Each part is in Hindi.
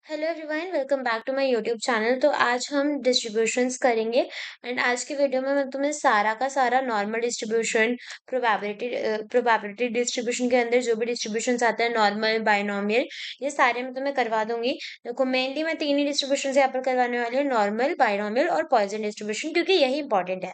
Hello everyone, welcome back to my YouTube channel. तो आज हम डिस्ट्रीब्यूशंस करेंगे एंड आज के वीडियो में मैं तुम्हें सारा का सारा नॉर्मल डिस्ट्रीब्यूशन, प्रोबेबिलिटी डिस्ट्रीब्यूशन के अंदर जो भी डिस्ट्रीब्यूशंस आते हैं, नॉर्मल, बाइनोमियल, ये सारे मैं तुम्हें करवा दूंगी। देखो, मेनली मैं तीन ही डिस्ट्रीब्यूशन यहाँ पर करवाने वाली हूँ, नॉर्मल, बाइनोमियल और पॉइजन डिस्ट्रीब्यूशन, क्योंकि यही इंपॉर्टेंट है।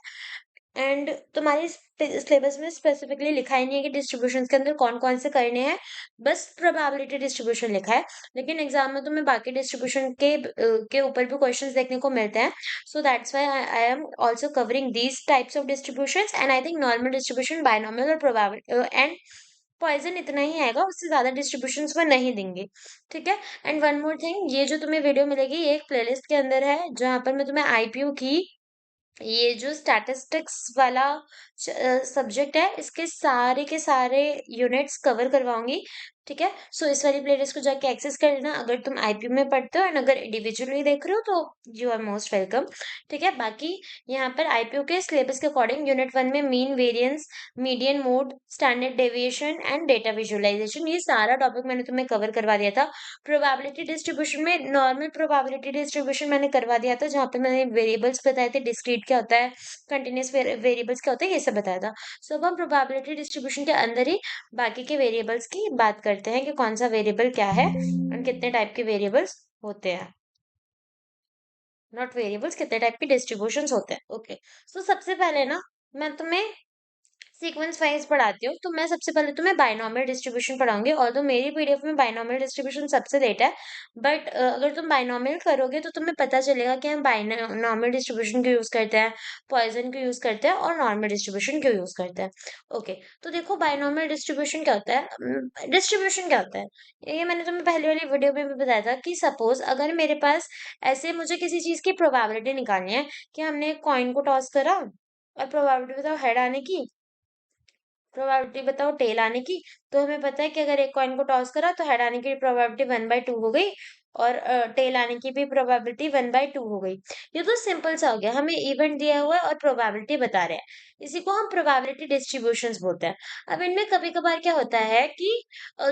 एंड तुम्हारे सिलेबस में स्पेसिफिकली लिखा ही नहीं है कि डिस्ट्रीब्यूशन के अंदर कौन कौन से करने हैं, बस प्रोबेबिलिटी डिस्ट्रीब्यूशन लिखा है। लेकिन एग्जाम में तुम्हें बाकी डिस्ट्रीब्यूशन के ऊपर भी क्वेश्चंस देखने को मिलते हैं। So that's why I am also covering these types of distributions and I think normal distribution, binomial और प्रोबेबिलिटी एंड पॉइजन इतना ही आएगा, उससे ज्यादा डिस्ट्रीब्यूशंस में नहीं देंगे। ठीक है। एंड वन मोर थिंग, ये जो तुम्हें वीडियो मिलेगी ये एक प्लेलिस्ट के अंदर है, जहाँ पर मैं तुम्हें आईपीयू की ये जो स्टैटिस्टिक्स वाला सब्जेक्ट है, इसके सारे के सारे यूनिट्स कवर करवाऊंगी। ठीक है। सो इस वाली प्लेलिस्ट को जाके एक्सेस कर लेना अगर तुम आईपीयू में पढ़ते हो, एंड अगर इंडिविजुअली देख रहे हो तो यू आर मोस्ट वेलकम। ठीक है। बाकी यहाँ पर आईपीयू के सिलेबस के अकॉर्डिंग यूनिट 1 में mean variance, median mode, standard deviation and data visualization, ये सारा टॉपिक मैंने तुम्हें कवर करवा दिया था। प्रोबेबिलिटी डिस्ट्रीब्यूशन में नॉर्मल प्रोबेबिलिटी डिस्ट्रीब्यूशन मैंने करवा दिया था, जहाँ पे मैंने वेरिएबल्स बताए थे, डिस्क्रीट क्या होता है, कंटिन्यूअस वेरिएबल्स क्या होता है, ये सब बताया था। सो अब हम प्रोबेबिलिटी डिस्ट्रीब्यूशन के अंदर ही बाकी के वेरिएबल्स की बात करते हैं कि कौन सा वेरिएबल क्या है और कितने टाइप के वेरिएबल्स होते हैं। नॉट वेरिएबल्स, कितने टाइप के डिस्ट्रीब्यूशंस होते हैं। ओके। सो सबसे पहले ना मैं तुम्हें सीक्वेंस वाइज पढ़ाती हूँ। तो मैं सबसे पहले तुम्हें बायनॉमियल डिस्ट्रीब्यूशन पढ़ाऊंगी, और तो मेरी पीडीएफ में बायनॉमियल डिस्ट्रीब्यूशन सबसे लेट है। बट अगर तुम बायनॉमियल करोगे तो तुम्हें पता चलेगा कि हम बायनॉमियल डिस्ट्रीब्यूशन क्यों यूज करते हैं, पॉइजन क्यों यूज करते हैं और नॉर्मल डिस्ट्रीब्यूशन क्यों यूज करते हैं। ओके। तो देखो, बायनॉमियल डिस्ट्रीब्यूशन क्या होता है, डिस्ट्रीब्यूशन क्या होता है, ये मैंने तुम्हें पहले वाली वीडियो में भी बताया था कि सपोज अगर मेरे पास ऐसे मुझे किसी चीज की प्रोबेबिलिटी निकालनी है कि हमने एक कॉइन को टॉस करा और प्रोबेबिलिटी बताओ हेड आने की, प्रोबेबिलिटी बताओ टेल आने की। तो हमें पता है कि अगर एक कॉइन को टॉस करा तो हेड आने की प्रोबेबिलिटी 1/2 हो गई, और टेल आने की भी प्रोबेबिलिटी 1/2 हो गई। ये तो सिंपल सा हो गया, हमें इवेंट दिया हुआ है और प्रोबेबिलिटी बता रहे हैं, इसी को हम प्रोबेबिलिटी डिस्ट्रीब्यूशंस बोलते हैं। अब इनमें कभी कभार क्या होता है कि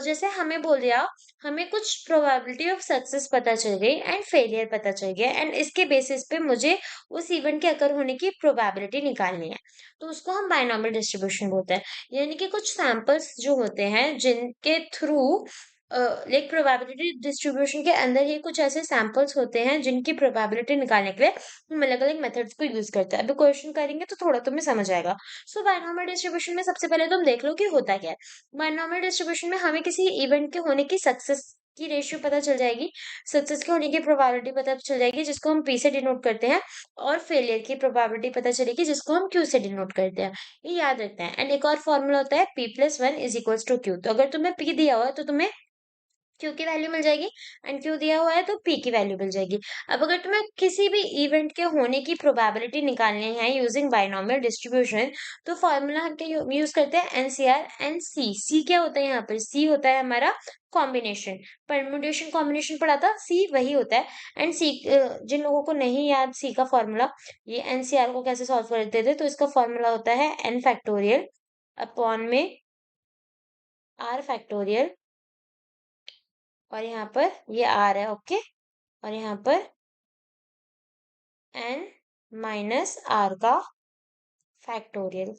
जैसे हमें बोल दिया, हमें कुछ प्रोबेबिलिटी ऑफ सक्सेस पता चल गई एंड फेलियर पता चल गया, एंड इसके बेसिस पे मुझे उस इवेंट के अकर होने की प्रोबेबिलिटी निकालनी है, तो उसको हम बायनॉमियल डिस्ट्रीब्यूशन बोलते हैं। यानी कि कुछ सैंपल्स जो होते हैं जिनके थ्रू लाइक प्रोबेबिलिटी डिस्ट्रीब्यूशन के अंदर ही कुछ ऐसे सैंपल्स होते हैं जिनकी प्रोबेबिलिटी निकालने के लिए हम अलग अलग मेथड्स को यूज करते हैं। अभी क्वेश्चन करेंगे तो थोड़ा तुम्हें समझ आएगा। सो बायनॉमियल डिस्ट्रीब्यूशन में सबसे पहले तुम देख लो कि होता क्या है। बायनॉमियल डिस्ट्रीब्यूशन में हमें किसी इवेंट के होने की सक्सेस की रेशियो पता चल जाएगी, सक्सेस के होने की प्रोबेबिलिटी पता चल जाएगी जिसको हम पी से डिनोट करते हैं, और फेलियर की प्रोबेबिलिटी पता चलेगी जिसको हम क्यू से डिनोट करते हैं। ये याद रखते हैं। एंड एक और फॉर्मूला होता है P+1 = Q। तो अगर तुम्हें P दिया हुआ है तो तुम्हें Q की वैल्यू मिल जाएगी, एंड Q दिया हुआ है तो P की वैल्यू मिल जाएगी। अब अगर तुम्हें किसी भी इवेंट के होने की प्रोबेबिलिटी निकालनी है यूजिंग बायनॉमियल डिस्ट्रीब्यूशन, तो फॉर्मूला हम क्या यूज करते हैं, एनसीआर एंड सी। सी क्या होता है, यहाँ पर सी होता है हमारा कॉम्बिनेशन, परम्यूटेशन कॉम्बिनेशन पढ़ा था, सी वही होता है। एंड सी, जिन लोगों को नहीं याद सी का फॉर्मूला, ये एनसीआर को कैसे सॉल्व करते थे, तो इसका फॉर्मूला होता है n फैक्टोरियल अपॉन में r फैक्टोरियल, और यहाँ पर ये r है, ओके, और यहाँ पर n-r का फैक्टोरियल।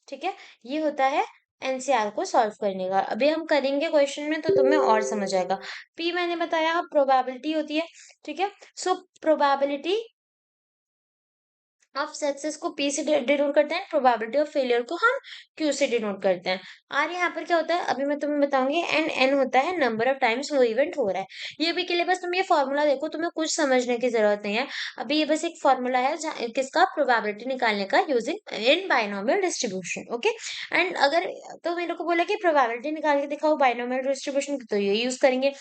ठीक है। ये होता है एनसीआर को सॉल्व करने का। अभी हम करेंगे क्वेश्चन में तो तुम्हें और समझ आएगा। पी मैंने बताया प्रोबेबिलिटी होती है। ठीक है। सो प्रोबेबिलिटी ऑफ सक्सेस को पी से डिनोट करते हैं, प्रोबेबिलिटी ऑफ फेलियर को हम क्यू से डिनोट करते हैं। आर यहाँ पर क्या होता है अभी मैं तुम्हें बताऊंगी, एंड एन होता है नंबर ऑफ टाइम्स वो इवेंट हो रहा है। ये भी के लिए बस तुम ये फॉर्मूला देखो, तुम्हें कुछ समझने की जरूरत नहीं है। अभी ये बस एक फॉर्मूला है किसका, प्रोबेबिलिटी निकालने का using in binomial distribution. Okay. And अगर तो मेरे को बोला कि प्रोबेबिलिटी निकाल के दिखाओ बायनॉमियल डिस्ट्रीब्यूशन, तो ये यूज करेंगे।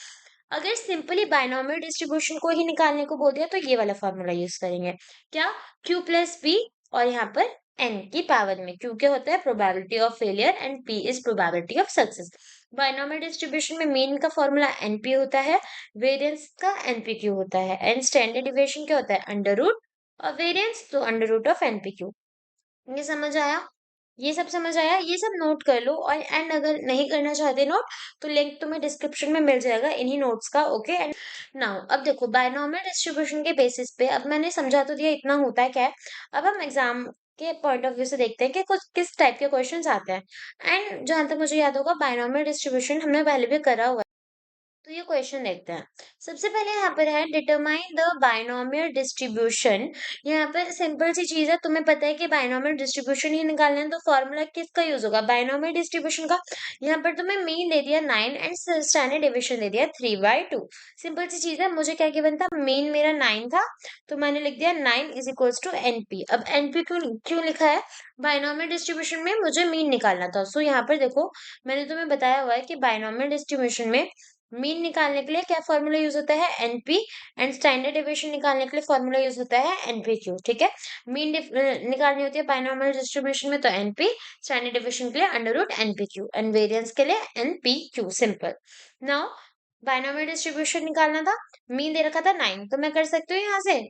अगर सिंपली बायनॉमियल डिस्ट्रीब्यूशन को ही निकालने को बोल दिया तो ये वाला फॉर्मूला यूज करेंगे, क्या, Q+P, और यहाँ पर n की पावर में। Q क्या होता है, probability of failure, and P is probability of success. Binomial distribution में मीन का फॉर्मूला NP होता है, वेरिएंस का NPQ होता है, एंड स्टैंडर्ड डिविएशन क्या होता है, अंडर रूट, और वेरिएंस तो अंडर रूट ऑफ NPQ। ये समझ आया। ये सब समझ आया? ये सब नोट कर लो, और एंड अगर नहीं करना चाहते नोट, तो लिंक तुम्हें डिस्क्रिप्शन में मिल जाएगा इन्हीं नोट्स का। ओके, एंड नाउ अब देखो बायनॉमियल डिस्ट्रीब्यूशन के बेसिस पे, अब मैंने समझा तो दिया इतना होता है क्या है। अब हम एग्जाम के पॉइंट ऑफ व्यू से देखते हैं कि कुछ किस टाइप के क्वेश्चंस आते हैं। एंड जहां तक मुझे याद होगा, बायनॉमियल डिस्ट्रीब्यूशन हमने पहले भी करा हुआ है। तो ये क्वेश्चन देखते हैं। सबसे पहले यहाँ पर है डिटरमाइन द बायनॉमियल डिस्ट्रीब्यूशन। यहाँ पर सिंपल सी चीज है, तुम्हें पता है कि बायनॉमियल डिस्ट्रीब्यूशन ही निकालना है, तो फॉर्मूला किसका यूज होगा? बायनॉमियल डिस्ट्रीब्यूशन का। यहाँ पर तुम्हें मीन दे दिया 9 एंड स्टैंडर्ड डेविएशन दे दिया 3/2। सिंपल सी चीज है, मुझे क्या गिवन था? मीन मेरा 9 था, तो मैंने लिख दिया 9 इज इक्वल्स टू एनपी। अब एनपी क्यों क्यों लिखा है? बायनॉमियल डिस्ट्रीब्यूशन में मुझे मीन निकालना था। सो यहाँ पर देखो, मैंने तुम्हें बताया हुआ है कि बायनॉमियल डिस्ट्रीब्यूशन में मीन निकालने के लिए क्या फॉर्मूला यूज होता है? एनपी। एंड स्टैंडर्ड डेविएशन निकालने के लिए फॉर्मूला यूज होता है एनपीक्यू। ठीक है, मीन निकालनी होती है बायनॉमियल डिस्ट्रीब्यूशन में, तो एनपी। स्टैंडर्ड डेविएशन के लिए अंडर रूट एनपीक्यू, एंड वेरिएंस के लिए एनपीक्यू। सिंपल। नाउ बायनॉमियल डिस्ट्रीब्यूशन निकालना था, मीन दे रखा था 9, तो मैं कर सकती हूँ यहाँ से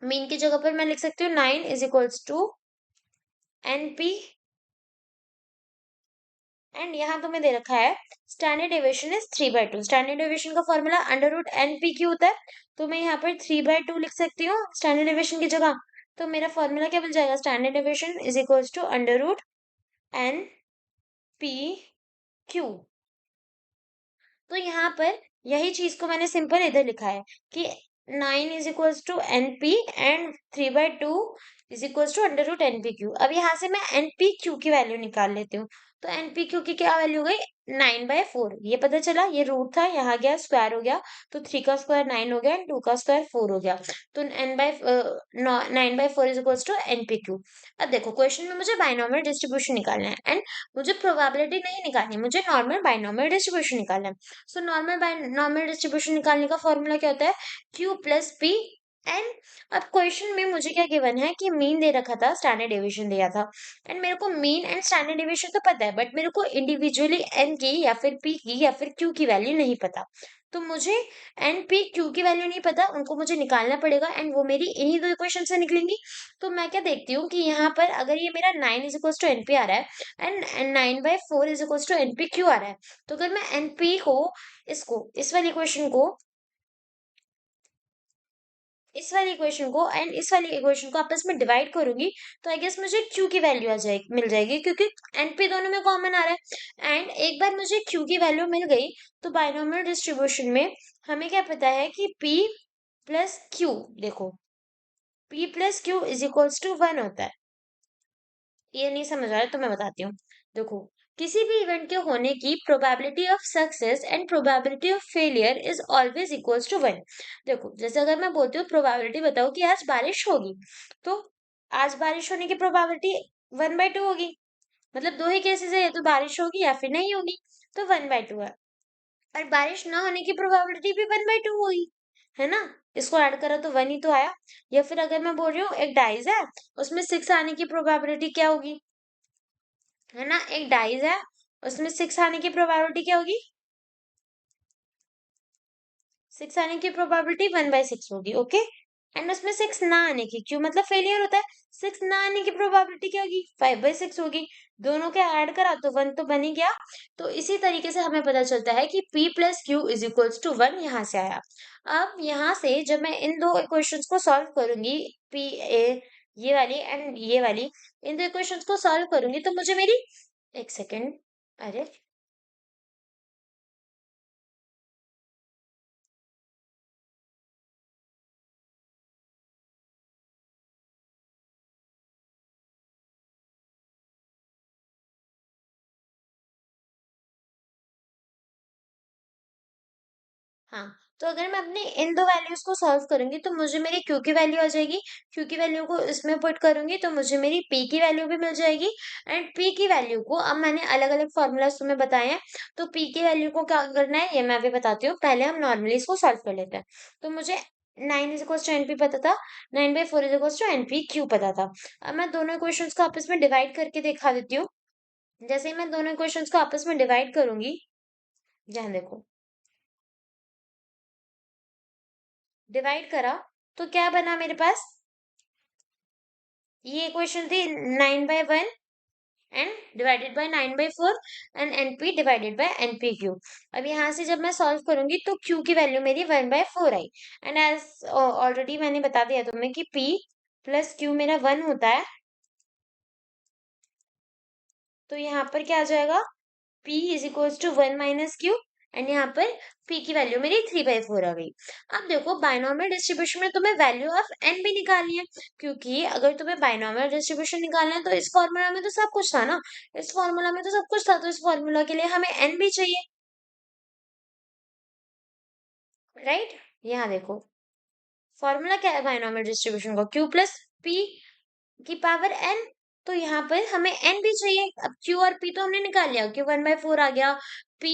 मीन की जगह पर मैं लिख सकती हूँ 9 is equals to NP. And यहाँ तुम्हें दे रखा है standard deviation is 3/2। Standard deviation का formula under root NP Q होता है, तो मैं यहाँ पर 3/2 लिख सकती हूँ स्टैंडर्ड डेविएशन की जगह। तो मेरा फॉर्मूला क्या बन जाएगा? Standard deviation is equals to under root n p q. तो यहाँ पर यही चीज को मैंने सिंपल इधर लिखा है कि 9 is equals to n p and 3/2 is equals to under root n p q. अब यहाँ से मैं एन पी क्यू की वैल्यू निकाल लेती हूँ। तो एन पी क्यू की क्या वैल्यू हो गई? 9/4। ये पता चला, ये रूट था, यहाँ गया स्क्वायर हो गया, तो 3 का स्क्वायर 9 हो गया एंड 2 का स्क्वायर 4 हो गया। तो 9/4 is equals to n p q. अब देखो क्वेश्चन में मुझे बायनॉमियल डिस्ट्रीब्यूशन निकालना है, एंड मुझे प्रोबेबिलिटी नहीं निकालनी, मुझे नॉर्मल बायनॉमियल डिस्ट्रीब्यूशन निकालना है। So normal by normal distribution निकालने का फॉर्मूला क्या होता है? Q plus P. एंड अब क्वेश्चन में मुझे क्या गिवन है कि मीन दे रखा था, स्टैंडर्ड डेविएशन दिया था, एंड मेरे को मीन एंड स्टैंडर्ड डेविएशन तो पता है, बट मेरे को इंडिविजुअली एन की या फिर पी की या फिर क्यू की वैल्यू नहीं पता। तो मुझे एन पी क्यू की वैल्यू नहीं पता, उनको मुझे निकालना पड़ेगा, एंड वो मेरी इन्हीं दो इक्वेशन से निकलेंगी। तो मैं क्या देखती हूँ कि यहाँ पर अगर ये मेरा 9 इज इक्वल टू एनपी आ रहा है and 9/4 is equal to NP Q आ रहा है, तो अगर मैं एनपी को इस वाली इक्वेशन को एंड इस वाली इक्वेशन को आपस में डिवाइड करूंगी, तो आई गेस मुझे क्यू की वैल्यू आ जाएगी, मिल जाएगी, क्योंकि एनपी दोनों में कॉमन आ रहा है। एंड एक बार मुझे क्यू की वैल्यू मिल गई, तो बायनॉमियल डिस्ट्रीब्यूशन में हमें क्या पता है कि पी प्लस क्यू, देखो p plus q is equals to 1 होता है। ये नहीं समझ आ रहा तो मैं बताती हूँ। देखो, किसी भी इवेंट के होने की probability of success and probability of failure is always equals to 1। देखो, जैसे अगर मैं बोलती हूँ प्रोबेबिलिटी बताओ कि आज बारिश होगी, तो आज बारिश होने की प्रोबेबिलिटी 1/2 होगी। मतलब दो ही केसेस है, या तो बारिश होगी या फिर नहीं होगी, तो 1/2 है। और बारिश ना होने की प्रोबेबिलिटी भी 1/2 होगी, है ना? इसको ऐड करा तो 1 ही तो आया। या फिर अगर मैं बोल रही हूँ एक डाइस है, उसमें 6 आने की प्रोबेबिलिटी क्या होगी? है ना, एक डाइस है, उसमें 6 आने की प्रोबेबिलिटी क्या होगी? 6 आने की प्रोबेबिलिटी 1/6 होगी। ओके, एंड उसमें 6 ना आने की, क्यों? मतलब फेलियर होता है। 6 ना आने की प्रोबेबिलिटी क्या होगी? 5/6 होगी। दोनों के ऐड करा तो 1 तो बन ही गया। तो इसी तरीके से हमें पता चलता है कि p plus q is equals to 1 यहाँ से आया। अब यहाँ से जब मैं इन दो इक्वेशंस को सॉल्व करूंगी, p a ये वाली एंड ये वाली, इन दो इक्वेशंस को सॉल्व करूंगी, तो मुझे मेरी, एक सेकेंड, अरे हाँ, तो अगर मैं अपने इन दो वैल्यूज को सॉल्व करूंगी, तो मुझे मेरी क्यू की वैल्यू आ जाएगी। क्यू की वैल्यू को इसमें पुट करूंगी, तो मुझे मेरी पी की वैल्यू भी मिल जाएगी। एंड पी की वैल्यू को अब मैंने अलग अलग फॉर्मूलाज तुम्हें बताए हैं, तो पी की वैल्यू को क्या करना है ये मैं अभी बताती हूँ। पहले हम नॉर्मली इसको सॉल्व कर लेते हैं। तो मुझे 9 इज इक्वल टू एनपी पता था, 9/4 is equal to NP q पता था। अब मैं दोनों इक्वेशंस को आपस में डिवाइड करके दिखा देती हूँ। जैसे ही मैं दोनों इक्वेशंस को आपस में डिवाइड करूंगी, ध्यान देखो, डिवाइड करा तो क्या बना मेरे पास? ये इक्वेशन थी 9/1 n divided by 9/4 and np divided by npq। अब यहाँ से जब मैं सॉल्व करूंगी तो q की वैल्यू मेरी 1/4 आई। एंड एज ऑलरेडी मैंने बता दिया तुम्हें कि p प्लस q मेरा 1 होता है, तो यहाँ पर क्या आ जाएगा, p is equals to 1 - q। And यहाँ पर p की वैल्यू मेरी 3/4 आ गई। अब देखो बायनॉमियल डिस्ट्रीब्यूशन में तुम्हें वैल्यू ऑफ n भी निकालनी है, क्योंकि अगर तुम्हें बायनॉमियल डिस्ट्रीब्यूशन निकालना है तो इस फॉर्मूला में तो सब कुछ था ना, इस फॉर्मूला में तो सब कुछ था, तो इस फॉर्मूला के लिए हमें n भी चाहिए, राइट। यहाँ देखो फॉर्मूला क्या है बायनॉमियल डिस्ट्रीब्यूशन का, q प्लस p की पावर n। तो यहाँ पर हमें n भी चाहिए। अब q और p तो हमने निकाल लिया, q 1/4 आ गया, p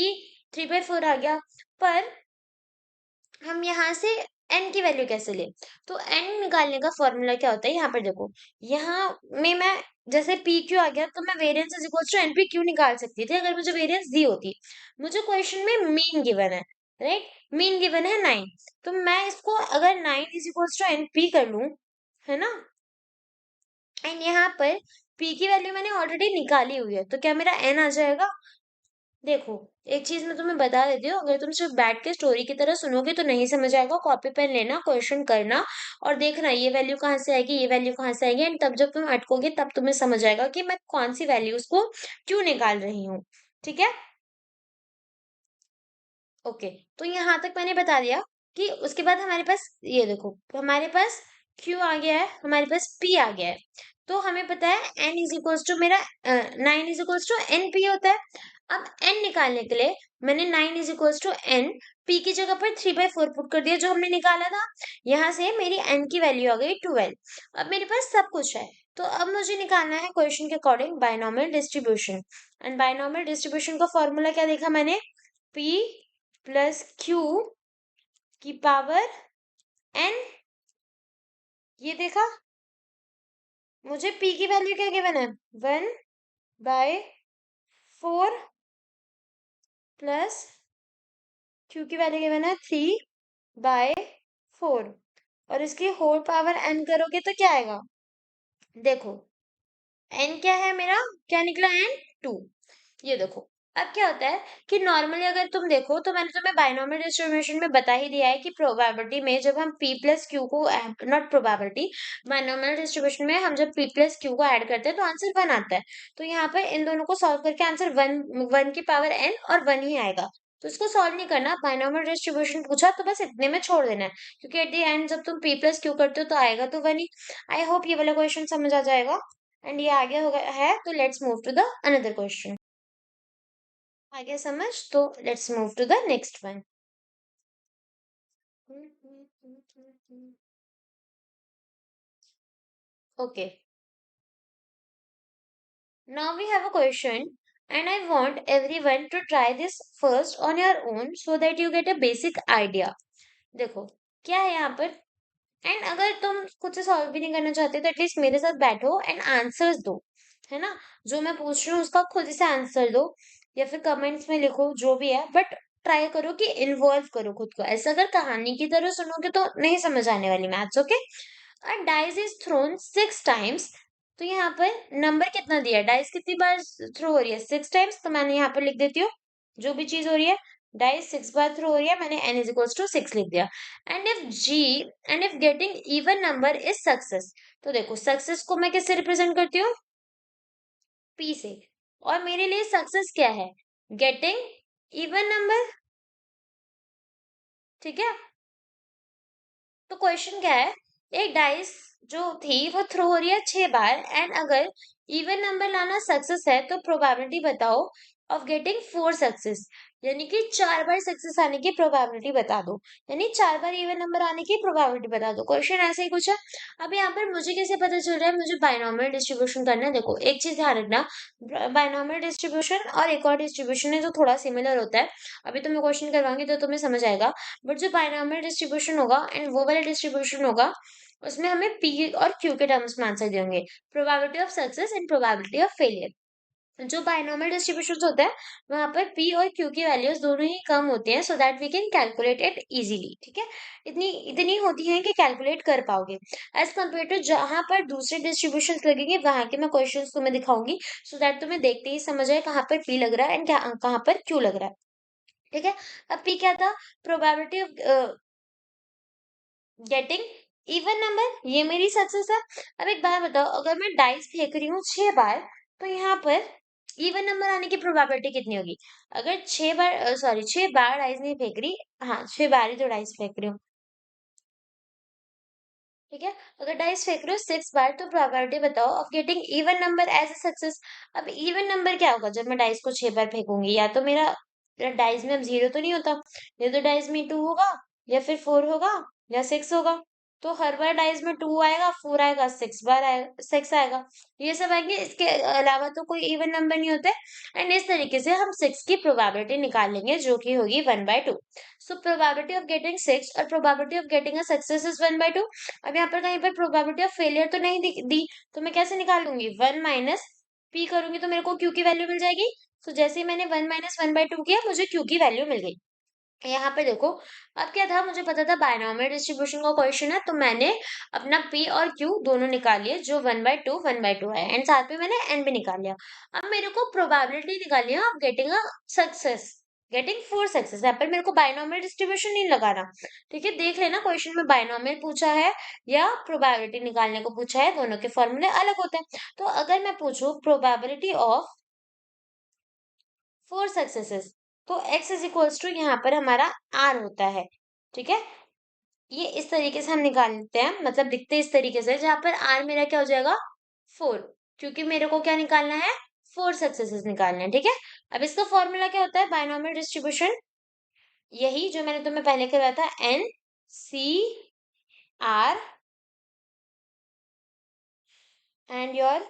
3/4 आ गया, पर हम यहाँ से n की वैल्यू कैसे ले, तो n निकालने का फॉर्मूला क्या होता है, यहाँ पर देखो, यहाँ में मैं जैसे पी क्यू आ गया तो मैं variance is equal to NP q निकाल सकती थी अगर मुझे वेरिएंस दी होती। मुझे क्वेश्चन में मीन गिवन है, राइट, मीन गिवन है 9, तो मैं इसको अगर 9 इज इक्वल टू एनपी कर लूं, है ना, एंड यहाँ पर p की वैल्यू मैंने ऑलरेडी निकाली हुई है, तो क्या मेरा n आ जाएगा। देखो एक चीज मैं तुम्हें बता देती हूँ, अगर तुम सिर्फ बैठ के स्टोरी की तरह सुनोगे तो नहीं समझ आएगा, कॉपी पेन लेना, क्वेश्चन करना और देखना ये वैल्यू कहाँ से आएगी, ये वैल्यू कहाँ से आएगी, एंड तब जब तुम अटकोगे तब तुम्हें समझ आएगा कि मैं कौन सी वैल्यूज को क्यों निकाल रही हूँ। ठीक है, ओके। तो यहाँ तक मैंने बता दिया कि उसके बाद हमारे पास ये देखो, हमारे पास Q आ गया है, हमारे पास P आ गया है, तो हमें पता है n इज इक्वल्स टू मेरा 9 is equals to n p होता है। अब n निकालने के लिए मैंने 9 is equals to n p की जगह पर 3/4 पुट कर दिया जो हमने निकाला था। यहाँ से मेरी n की वैल्यू आ गई 12। अब मेरे पास सब कुछ है, तो अब मुझे निकालना है क्वेश्चन के according binomial distribution. And binomial distribution का फॉर्मूला क्या देखा मैंने, p प्लस क्यू की पावर n, ये देखा। मुझे p की वैल्यू क्या गिवन है, 1/4 प्लस q की वैल्यू गिवन है 3/4, और इसकी होल पावर n करोगे तो क्या आएगा, देखो n क्या है मेरा, क्या निकला n 2। ये देखो अब क्या होता है कि नॉर्मली अगर तुम देखो तो मैंने तुम्हें बायनॉमियल डिस्ट्रीब्यूशन में बता ही दिया है कि प्रोबेबिलिटी में जब हम p प्लस क्यू को, नॉट प्रोबेबिलिटी, बायनॉमियल डिस्ट्रीब्यूशन में हम जब p प्लस क्यू को ऐड करते हैं तो आंसर 1 आता है। तो यहाँ पर इन दोनों को सॉल्व करके आंसर 1, 1 की पावर n और 1 ही आएगा। तो इसको सॉल्व नहीं करना, बायनॉमियल डिस्ट्रीब्यूशन पूछा तो बस इतने में छोड़ देना है, क्योंकि एट द एंड जब तुम p प्लस क्यू करते हो तो आएगा तो 1 ही। आई होप ये वाला क्वेश्चन समझ आ जाएगा। एंड ये आगे हो गया है, तो let's move to the another question. आ गया समझ, तो let's move to the next one. Okay, now we have a question and I want everyone to try this first on your own so that you get a basic idea। देखो क्या है यहाँ पर, एंड अगर तुम खुद से सॉल्व भी नहीं करना चाहते तो एटलीस्ट मेरे साथ बैठो एंड आंसर्स दो, है ना, जो मैं पूछ रही हूँ उसका खुद से आंसर दो या फिर कमेंट्स में लिखो जो भी है, बट ट्राई करो कि इन्वॉल्व करो खुद को। ऐसा अगर कहानी की तरह सुनोगे तो नहीं समझ आने वाली maths. Okay, a dice is throne 6 times, तो यहाँ पर नंबर कितना दिया है, डाइस कितनी बार थ्रो हो रही है, 6 टाइम्स, तो मैंने यहाँ पर लिख देती हूँ जो भी चीज हो रही है, डाइस 6 बार थ्रो हो रही है, मैंने n इज इक्वल्स टू 6 लिख दिया। And if g and if getting even number is success, तो देखो सक्सेस को मैं किससे रिप्रेजेंट करती हूँ, p से, और मेरे लिए सक्सेस क्या है, गेटिंग इवन नंबर। ठीक है, तो क्वेश्चन क्या है, एक डाइस जो थी वो थ्रो हो रही है 6 बार, एंड अगर इवन नंबर लाना सक्सेस है तो प्रोबेबिलिटी बताओ ऑफ गेटिंग 4 सक्सेस, यानी कि 4 बार सक्सेस आने की प्रोबेबिलिटी बता दो, यानी 4 बार इवन नंबर आने की प्रोबेबिलिटी बता दो। क्वेश्चन ऐसे ही कुछ है। अब यहाँ पर मुझे कैसे पता चल रहा है, मुझे बायनॉमियल डिस्ट्रीब्यूशन करना है। देखो एक चीज ध्यान रखना, बायनॉमियल डिस्ट्रीब्यूशन और एक और डिस्ट्रीब्यूशन है जो थोड़ा सिमिलर होता है, अभी तो मैं क्वेश्चन करवाऊंगी तो तुम्हें समझ आएगा। बट जो बायनॉमियल डिस्ट्रीब्यूशन होगा एंड वो वाला डिस्ट्रीब्यूशन होगा उसमें हमें p और q के टर्म्स में आंसर देंगे, probability of success and probability of failure. जो बायनॉमियल डिस्ट्रीब्यूशन होता है वहां पर p और q की वैल्यूज दोनों ही कम होते हैं, so that we can calculate it easily. ठीक है, इतनी इतनी होती है कि कैलकुलेट कर पाओगे, एज कम्पेयर टू जहां पर दूसरे डिस्ट्रीब्यूशन लगेंगे वहां के मैं क्वेश्चन तुम्हें दिखाऊंगी, सो दैट तुम्हें देखते ही समझ आए कहाँ पर p लग रहा है एंड कहाँ पर q लग रहा है। ठीक है, अब p क्या था, probability of getting even number, ये मेरी सक्सेस है। अब एक बात बताओ, अगर मैं डाइस फेंक रही हूँ 6 बार, तो यहाँ पर इवन नंबर आने की प्रोबेबिलिटी कितनी होगी? अगर 6 बार, सॉरी 6 बार डाइस नहीं फेंक रही, हाँ 6 बार ही तो डाइस फेंक रही हूँ। ठीक है, अगर डाइस फेंक रहे हो 6 बार, तो प्रोबेबिलिटी बताओ of getting even number as a success. अब इवन नंबर क्या होगा जब मैं डाइस को 6 बार फेंकूंगी? या तो मेरा डाइस में अब 0 तो नहीं होता, या तो डाइस में 2 होगा, या फिर 4 होगा, या 6 होगा। तो हर बार डाइस में 2 आएगा, 4 आएगा, 6 बार आएगा, 6 आएगा, ये सब आएंगे। इसके अलावा तो कोई इवन नंबर नहीं होते। एंड इस तरीके से हम 6 की प्रोबेबिलिटी निकाल लेंगे, जो कि होगी 1/2। सो प्रोबेबिलिटी ऑफ गेटिंग 6 और probability of getting a success is 1/2। अब यहाँ पर कहीं पर प्रोबेबिलिटी ऑफ फेलियर तो नहीं दी, तो मैं कैसे निकालूंगी? 1 माइनस पी करूंगी तो मेरे को क्यू की वैल्यू मिल जाएगी। सो जैसे ही मैंने 1 माइनस 1/2 किया, मुझे क्यू की वैल्यू मिल गई। यहाँ पे देखो, अब क्या था, मुझे पता था बायनॉमियल डिस्ट्रीब्यूशन का क्वेश्चन है, तो मैंने अपना p और q दोनों निकाल लिए, जो 1/2 है, एंड साथ में मैंने n भी निकाल लिया। अब मेरे को प्रोबेबिलिटी निकालनी है of getting a success, getting 4 success. यहाँ पर मेरे को बायनॉमियल डिस्ट्रीब्यूशन नहीं लगाना। ठीक है, देख लेना क्वेश्चन में बायनॉमियल पूछा है या प्रोबेबिलिटी निकालने को पूछा है, दोनों के फॉर्मूले अलग होते हैं। तो अगर मैं पूछूं प्रोबेबिलिटी ऑफ 4 सक्सेसेस, तो x इज इक्वल्स टू यहाँ पर हमारा r होता है। ठीक है, ये इस तरीके से हम निकालते हैं, मतलब दिखते इस तरीके से, जहां पर r मेरा क्या हो जाएगा 4, क्योंकि मेरे को क्या निकालना है, 4 सक्सेसेस निकालने हैं। ठीक है, अब इसका फॉर्मूला क्या होता है बायनॉमियल डिस्ट्रीब्यूशन? यही जो मैंने तुम्हें पहले करवाया था, n c r and your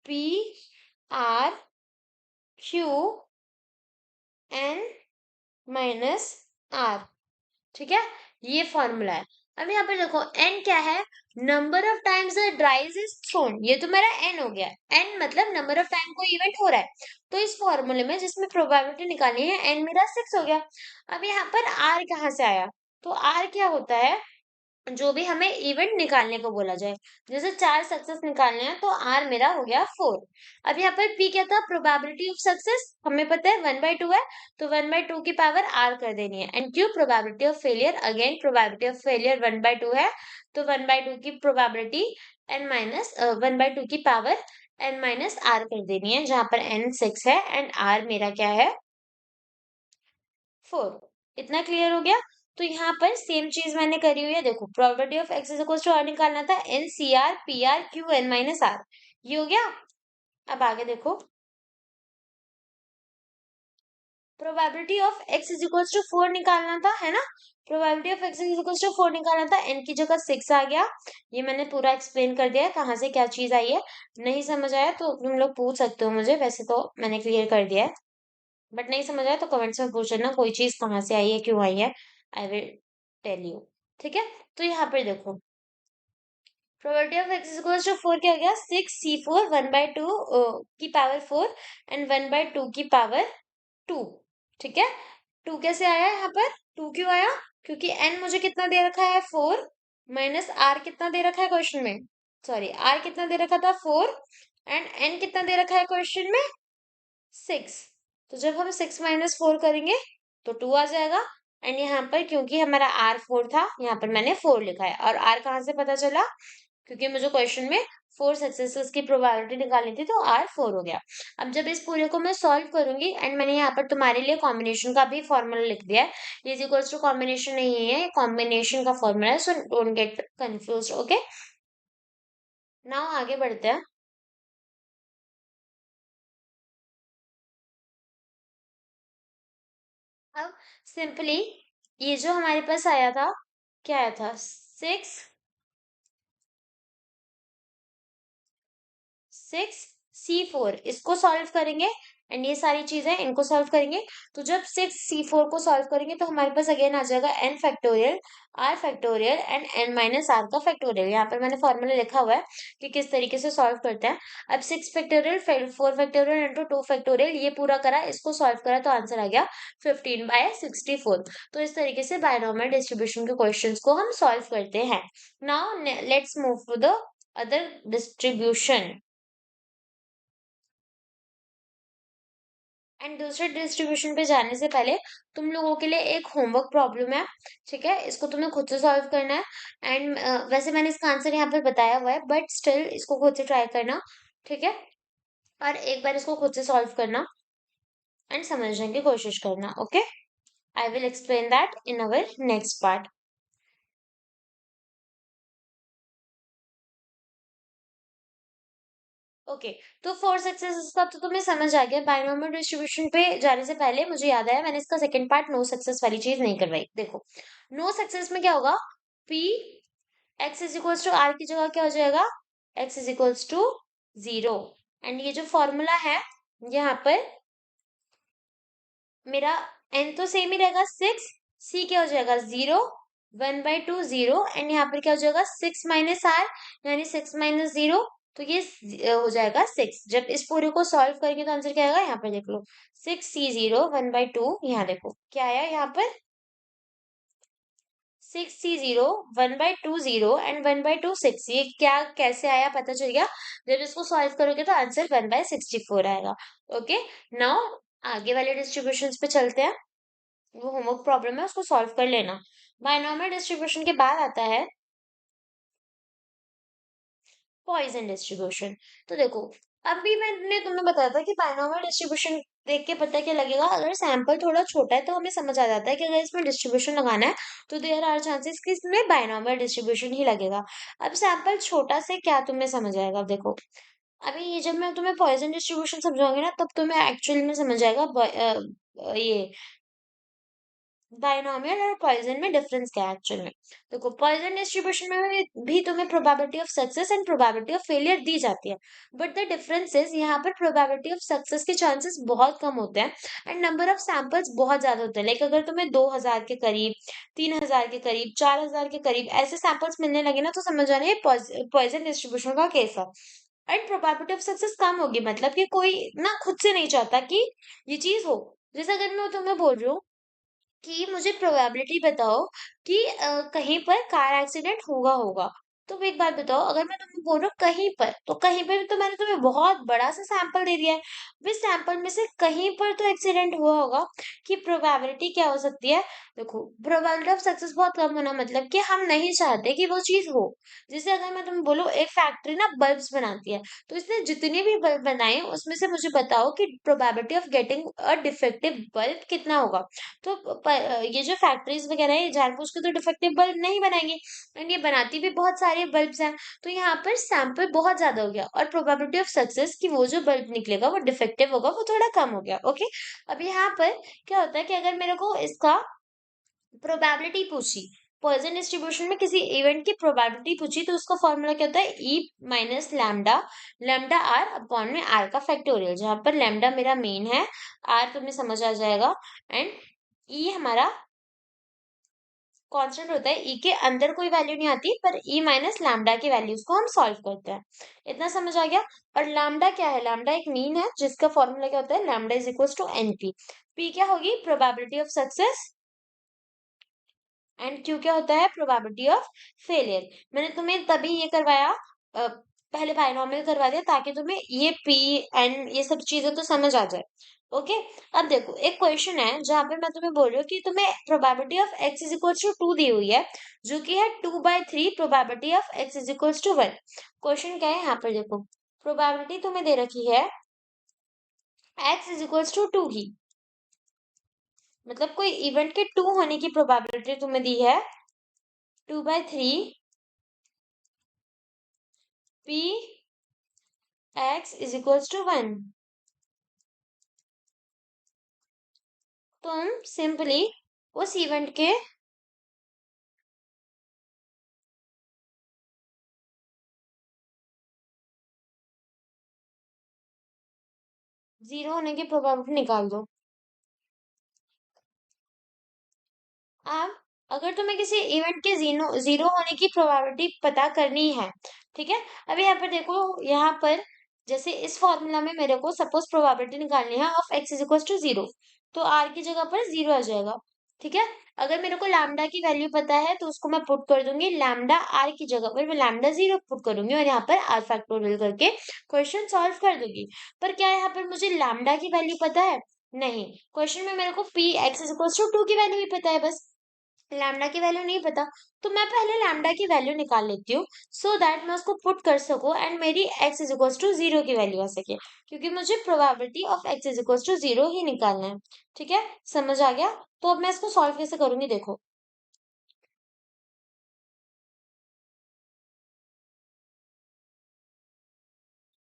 p r q n minus r। ठीक है, ये फॉर्मूला है। अब यहाँ पे देखो n क्या है, number of times the dice is throne, ये तो मेरा n हो गया। n मतलब नंबर ऑफ टाइम कोई इवेंट हो रहा है, तो इस फॉर्मूले में जिसमें प्रोबेबिलिटी निकालनी है, n मेरा 6 हो गया। अब यहाँ पर r कहाँ से आया? तो r क्या होता है, जो भी हमें इवेंट निकालने को बोला जाए, जैसे 4 सक्सेस निकालने हैं, तो आर मेरा हो गया 4। अब यहाँ पर पी क्या था, प्रोबेबिलिटी ऑफ सक्सेस, हमें पता है 1/2 है, तो 1/2 की पावर आर कर देनी है। And Q probability of failure, again probability of failure 1/2 है, तो 1/2 की प्रोबेबिलिटी एन माइनस 1/2 की पावर एन माइनस आर कर देनी है, जहां पर एन 6 है एंड आर मेरा क्या है 4। इतना क्लियर हो गया? तो यहाँ पर सेम चीज मैंने करी हुई है, देखो probability of x is equal to r निकालना था, n C r p r q n minus r, ये हो गया। अब आगे देखो, probability of x is equal to 4 निकालना था, है ना? Probability of x is equal to 4 निकालना था, एन की जगह 6 आ गया। ये मैंने पूरा एक्सप्लेन कर दिया है कहाँ से क्या चीज आई है। नहीं समझ आया तो तुम लोग पूछ सकते हो मुझे, वैसे तो मैंने क्लियर कर दिया है। बट नहीं समझ आया तो कमेंट्स में पूछ लेना, कोई चीज कहाँ से आई है, क्यों आई है, आई विल टेल यू। ठीक है, तो यहाँ पर देखो, probability of x equals to 4 क्या हो गया, 6c4 1/2 की पावर 4 एंड 1/2 की पावर 2। ठीक है, 2 कैसे आया यहाँ पर, 2 क्यों आया? क्योंकि n मुझे कितना दे रखा है 4, माइनस r कितना दे रखा है क्वेश्चन में, सॉरी r कितना दे रखा था 4, एंड n कितना दे रखा है क्वेश्चन में 6। तो जब हम 6 माइनस 4 करेंगे तो 2 आ जाएगा। एंड यहाँ पर क्योंकि हमारा r 4 था, यहाँ पर मैंने 4 लिखा है। और r कहाँ से पता चला? क्योंकि मुझे क्वेश्चन में 4 सक्सेसेस की प्रोबेबिलिटी निकालनी थी, तो r 4 हो गया। अब जब इस पूरे को मैं सॉल्व करूंगी, एंड मैंने यहाँ पर तुम्हारे लिए कॉम्बिनेशन का भी फॉर्मूला लिख दिया है, इज इक्वल्स टू कॉम्बिनेशन नहीं है, कॉम्बिनेशन का फॉर्मूला है, so don't get confuse. Okay, now आगे बढ़ते हैं। अब सिंपली ये जो हमारे पास आया था, क्या आया था, 6c4, इसको सॉल्व करेंगे। एंड ये सारी चीजें इनको सॉल्व करेंगे। तो जब 6c4 को सॉल्व करेंगे तो हमारे पास अगेन आ जाएगा n factorial, r factorial and n minus r का फैक्टोरियल। यहाँ पर मैंने फॉर्मूला लिखा हुआ है कि किस तरीके से सॉल्व करते हैं। अब 6 फैक्टोरियल 4 फैक्टोरियल इंटू 2 फैक्टोरियल ये पूरा करा, इसको सॉल्व करा तो आंसर आ गया 15/64। तो इस तरीके से बायनॉमियल डिस्ट्रीब्यूशन के क्वेश्चंस को हम सॉल्व करते हैं। Now let's move to the other distribution. And दूसरे डिस्ट्रीब्यूशन पे जाने से पहले तुम लोगों के लिए एक होमवर्क प्रॉब्लम है, ठीक है? इसको तुम्हें खुद से सॉल्व करना है। एंड वैसे मैंने इसका आंसर यहाँ पे बताया हुआ है, बट स्टिल इसको खुद से ट्राई करना, ठीक है? और एक बार इसको खुद से सॉल्व करना एंड समझने की कोशिश करना। Okay, I will explain that in our next part. Okay, तो फोर सक्सेसेस का तो तुम्हें समझ आ गया। बायनॉमियल डिस्ट्रीब्यूशन पे जाने से पहले मुझे याद आया, मैंने इसका सेकंड पार्ट नो सक्सेस वाली चीज नहीं करवाई। देखो, नो सक्सेस में क्या होगा, p x is equals to r की जगह क्या हो जाएगा, x is equals to 0। And ये जो फॉर्मूला है यहाँ पर मेरा एन तो सेम ही रहेगा 6, सी क्या हो जाएगा 0, 1/2 0, एंड यहाँ पर क्या हो जाएगा 6 माइनस आर, यानी 6 माइनस 0। तो ये हो जाएगा 6। जब इस पूरे को सॉल्व करेंगे तो आंसर क्या आएगा, यहाँ पर देख लो 6c0 1/2। यहाँ देखो क्या आया यहाँ पर 6c0 1/2 0 एंड 1/2 6। ये क्या कैसे आया पता चल गया, जब इसको सॉल्व करोगे तो आंसर 1/64 आएगा। ओके, नाउ आगे वाले डिस्ट्रीब्यूशंस पे चलते हैं। वो होमवर्क प्रॉब्लम है, उसको सॉल्व कर लेना। बायनॉमियल डिस्ट्रीब्यूशन के बाद आता है पॉइजन डिस्ट्रीब्यूशन। तो देखो, अभी मैंने तुम्हें बताया था कि बायनॉमियल डिस्ट्रीब्यूशन देख के पता क्या लगेगा, अगर सैंपल थोड़ा छोटा है तो हमें समझ आ जाता है कि अगर इसमें डिस्ट्रीब्यूशन लगाना है तो देयर आर चांसेस कि इसमें बायनॉमियल डिस्ट्रीब्यूशन ही लगेगा। अब सैंपल छोटा से क्या तुम्हें समझ आएगा, अब देखो, अभी ये जब मैं तुम्हें पॉइजन डिस्ट्रीब्यूशन समझाऊंगी ना तब तुम्हें एक्चुअली में समझ आएगा ये बायनॉमियल और पॉइजन में डिफरेंस क्या है एक्चुअल में। देखो, पॉइजन डिस्ट्रीब्यूशन में भी तुम्हें probability of success and probability of failure दी जाती है, बट द डिफरेंस इज यहाँ पर प्रोबेबिलिटी ऑफ सक्सेस के चांसेस बहुत कम होते हैं एंड नंबर ऑफ सैंपल्स बहुत ज्यादा होते हैं। लाइक अगर तुम्हें 2000 के करीब, 3000 के करीब, 4000 के करीब ऐसे सैंपल्स मिलने लगे ना तो समझ जाना ये पॉइजन डिस्ट्रीब्यूशन का केस है। एंड प्रोबेबिलिटी ऑफ सक्सेस कम होगी, मतलब कि कोई ना खुद से नहीं चाहता कि ये चीज हो। जैसे अगर मैं तुम्हें बोल रही हूँ कि मुझे प्रोबेबिलिटी बताओ कि कहीं पर कार एक्सीडेंट होगा होगा, तो एक बात बताओ, अगर मैं तुम्हें बोल रहा हूँ कहीं पर, तो कहीं पर भी तो मैंने तुम्हें बहुत बड़ा सा सैंपल दे दिया है। इस सैंपल में से कहीं पर तो एक्सीडेंट हुआ होगा, कि प्रोबेबिलिटी क्या हो सकती है। देखो, प्रोबेबिलिटी ऑफ सक्सेस बहुत कम होना मतलब कि हम नहीं चाहते कि वो चीज हो। जैसे अगर मैं तुम्हें बोलूँ एक फैक्ट्री ना बल्ब्स बनाती है, तो इसने जितने भी बल्ब बनाए उसमें से मुझे बताओ कि probability of getting a defective bulb कितना होगा। तो ये जो फैक्ट्रीज वगैरह है ये जानबूझ के तो डिफेक्टिव बल्ब नहीं बनाएंगे, एंड ये बनाती भी बहुत सारे बल्ब्स हैं। तो यहाँ पर सैंपल बहुत ज्यादा हो गया और प्रोबेबिलिटी ऑफ सक्सेस कि वो जो बल्ब निकलेगा वो डिफेक्टिव होगा वो थोड़ा कम हो गया। ओके, अब यहाँ पर क्या होता है कि अगर मेरे को इसका प्रोबेबिलिटी पूछी, पॉइजन डिस्ट्रीब्यूशन में किसी इवेंट की प्रोबेबिलिटी पूछी, तो उसका फॉर्मूला क्या होता है, e minus lambda, lambda r upon में आर का फैक्टोरियल, जहां पर लैम्डा मेरा मेन है, आर तुम्हें समझ आ जाएगा, एंड ई हमारा कांस्टेंट होता है। ई के अंदर कोई वैल्यू नहीं आती, पर ई माइनस लैम्डा की वैल्यूज को हम सॉल्व करते हैं। इतना समझ आ गया। और लैम्डा क्या है, लैम्डा एक मीन है जिसका फॉर्मूला क्या होता है, lambda is equal to n p. P क्या होगी, probability of success, and q क्या होता है, प्रोबेबिलिटी ऑफ फेलियर। मैंने तुम्हें तभी ये करवाया, पहले बायनॉमियल करवा दिया ताकि तुम्हें ये पी एंड ये सब चीजें तो समझ आ जाए। ओके, अब देखो एक क्वेश्चन है जहां पे मैं तुम्हें बोल रही हूँ कि तुम्हें probability of x is equal to 2 दी हुई है, जो कि है 2/3 probability of x is equal to 1। Question क्या है यहाँ पर, देखो प्रोबेबिलिटी तुम्हें दे रखी है एक्स इज इक्वल टू 2 की, मतलब कोई इवेंट के 2 होने की प्रोबेबिलिटी तुम्हें दी है 2/3 p x is equal to 1। तुम सिंपली उस इवेंट के जीरो होने की प्रोबेबिलिटी निकाल दो। अब अगर तुम्हें किसी इवेंट के जीरो जीरो होने की प्रोबेबिलिटी पता करनी है, ठीक है। अब यहाँ पर देखो, यहाँ पर जैसे इस फॉर्मूला में मेरे को सपोज प्रोबेबिलिटी निकालनी है of x is equal to zero, तो आर की जगह पर जीरो आ जाएगा, ठीक है। अगर मेरे को लैम्डा की वैल्यू पता है तो उसको मैं पुट कर दूंगी, लैम्डा आर की जगह पर मैं लैम्डा जीरो पुट करूंगी और यहाँ पर आर फैक्टोरियल करके क्वेश्चन सॉल्व कर दूंगी। पर क्या यहाँ पर मुझे लैम्डा की वैल्यू पता है? नहीं। क्वेश्चन में मेरे को p x is equal to two की वैल्यू ही पता है बस, लैम्डा की वैल्यू नहीं पता। तो मैं पहले लैम्डा की वैल्यू निकाल लेती हूँ, सो दैट मैं उसको पुट कर सकूं एंड मेरी x is equal to zero की वैल्यू आ सके, क्योंकि मुझे probability of x is equal to zero ही निकालना है, ठीक है। समझ आ गया? तो अब मैं इसको सॉल्व कैसे करूंगी, देखो।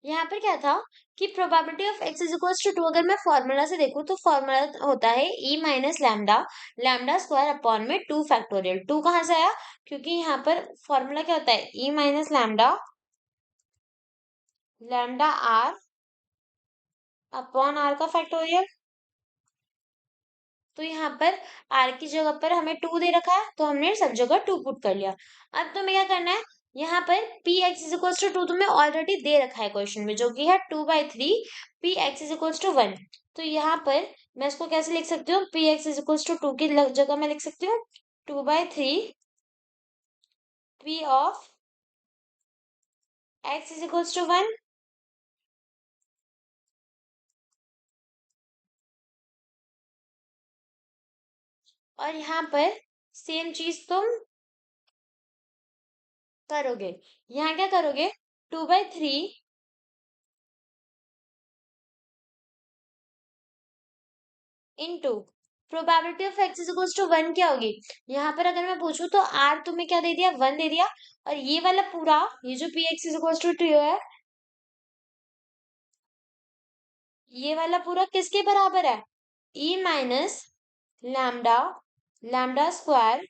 यहाँ पर क्या था कि probability of x is equal to two, अगर मैं फॉर्मूला से देखूँ तो फॉर्मूला होता है e minus lambda, lambda square upon में टू फैक्टोरियल। टू कहाँ से आया? क्योंकि यहाँ पर फॉर्मूला क्या होता है, e minus lambda, lambda r upon r का फैक्टोरियल। तो यहाँ पर आर की जगह पर हमें टू दे रखा है, तो हमने सब जगह टू पुट कर लिया। अब तुम्हें क्या करना है, यहाँ पर p x is equal to two तुम्हें ऑलरेडी दे रखा है क्वेश्चन में, जो कि है two by three P x is equal to one. तो यहाँ पर मैं इसको कैसे लिख सकती हूँ, p x is equal to two की जगह मैं लिख सकती हूँ two by three p of x is equal to one. और यहाँ पर सेम चीज तुम करोगे, यहाँ क्या करोगे, two by three into probability of x is equal to one क्या होगी। यहाँ पर अगर मैं पूछूं तो आर तुम्हें क्या दे दिया, वन दे दिया। और ये वाला पूरा, ये जो P x is equal to two है, ये वाला पूरा किसके बराबर है, e minus lambda, lambda square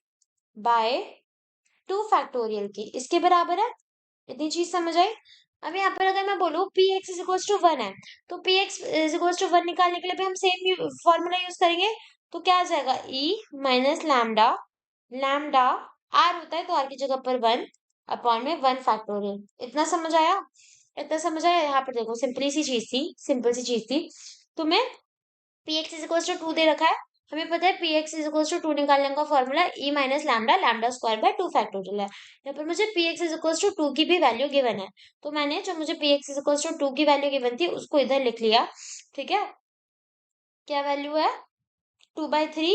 by two factorial के, इसके बराबर है। इतनी चीज समझ आई? अब यहाँ पर अगर मैं बोलूँ p x is equal to one है, तो p x is equal to one निकालने के लिए भी हम सेम फॉर्मूला यूज करेंगे। तो क्या आ जाएगा, ई माइनस लैम्डा, लैम्डा आर होता है तो आर की जगह पर वन अपॉन में वन फैक्टोरियल। इतना समझ आया? इतना समझ आया? यहाँ पर देखो, सिंपली सी चीज थी, सिंपल सी चीज थी। तुम्हें P x is equal to two दे रखा है, हमें पता है P x is equal to two निकालने का formula e minus lambda, lambda square by two factorial है। यहाँ पर मुझे P x is equal to two की भी वैल्यू गिवन है, तो मैंने जो मुझे P x is equal to two की वैल्यू गिवन थी उसको इधर लिख लिया, ठीक है। क्या वैल्यू है, two by three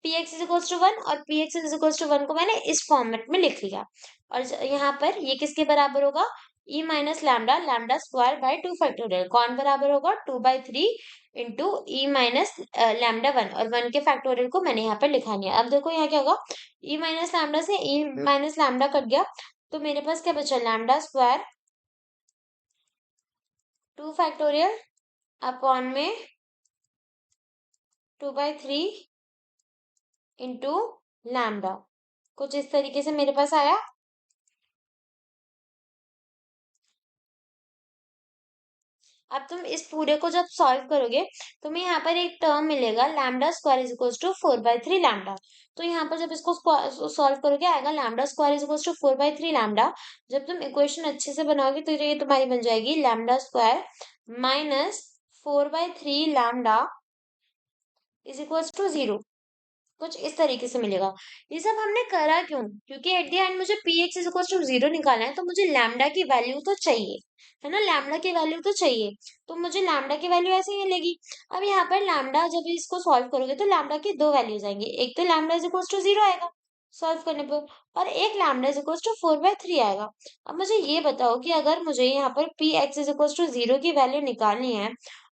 P x is equal to one, और P x is equal to one को मैंने इस फॉर्मेट में लिख लिया। और यहाँ पर ये किसके बराबर होगा, e minus lambda, lambda square by two factorial, कौन बराबर होगा, two by three into e minus lambda one, और वन के फैक्टोरियल को मैंने यहाँ पर लिखा नहीं है। अब देखो यहाँ क्या होगा, ई माइनस लैम्डा से ई माइनस लैम्डा कट गया, तो मेरे पास क्या बचा, lambda square two factorial upon में two by three into lambda, कुछ इस तरीके से मेरे पास आया। अब तुम इस पूरे को जब सॉल्व करोगे, तुम्हें यहाँ पर एक टर्म मिलेगा, lambda square is equal to four by three lambda. तो यहाँ पर जब इसको सॉल्व करोगे आएगा lambda square is equal to four by three lambda. जब तुम इक्वेशन अच्छे से बनाओगे तो ये तुम्हारी बन जाएगी lambda square minus four by three lambda is equal to zero, कुछ इस तरीके से मिलेगा। ये सब हमने करा क्यों, क्योंकि एट द एंड मुझे P x is equal to zero निकालना है, तो मुझे लैम्डा की वैल्यू तो चाहिए, है ना, लैम्डा की वैल्यू तो चाहिए। तो मुझे लैम्डा की वैल्यू ऐसे ही मिलेगी। अब यहाँ पर लैम्डा जब इसको सॉल्व करोगे तो लैम्डा की दो वैल्यूज आएंगी, एक तो lambda is equal to zero आएगा सॉल्व करने पर, और एक lambda is equal to four by three आएगा। अब मुझे ये बताओ कि अगर मुझे यहाँ पर p x is equal to zero की वैल्यू निकालनी है,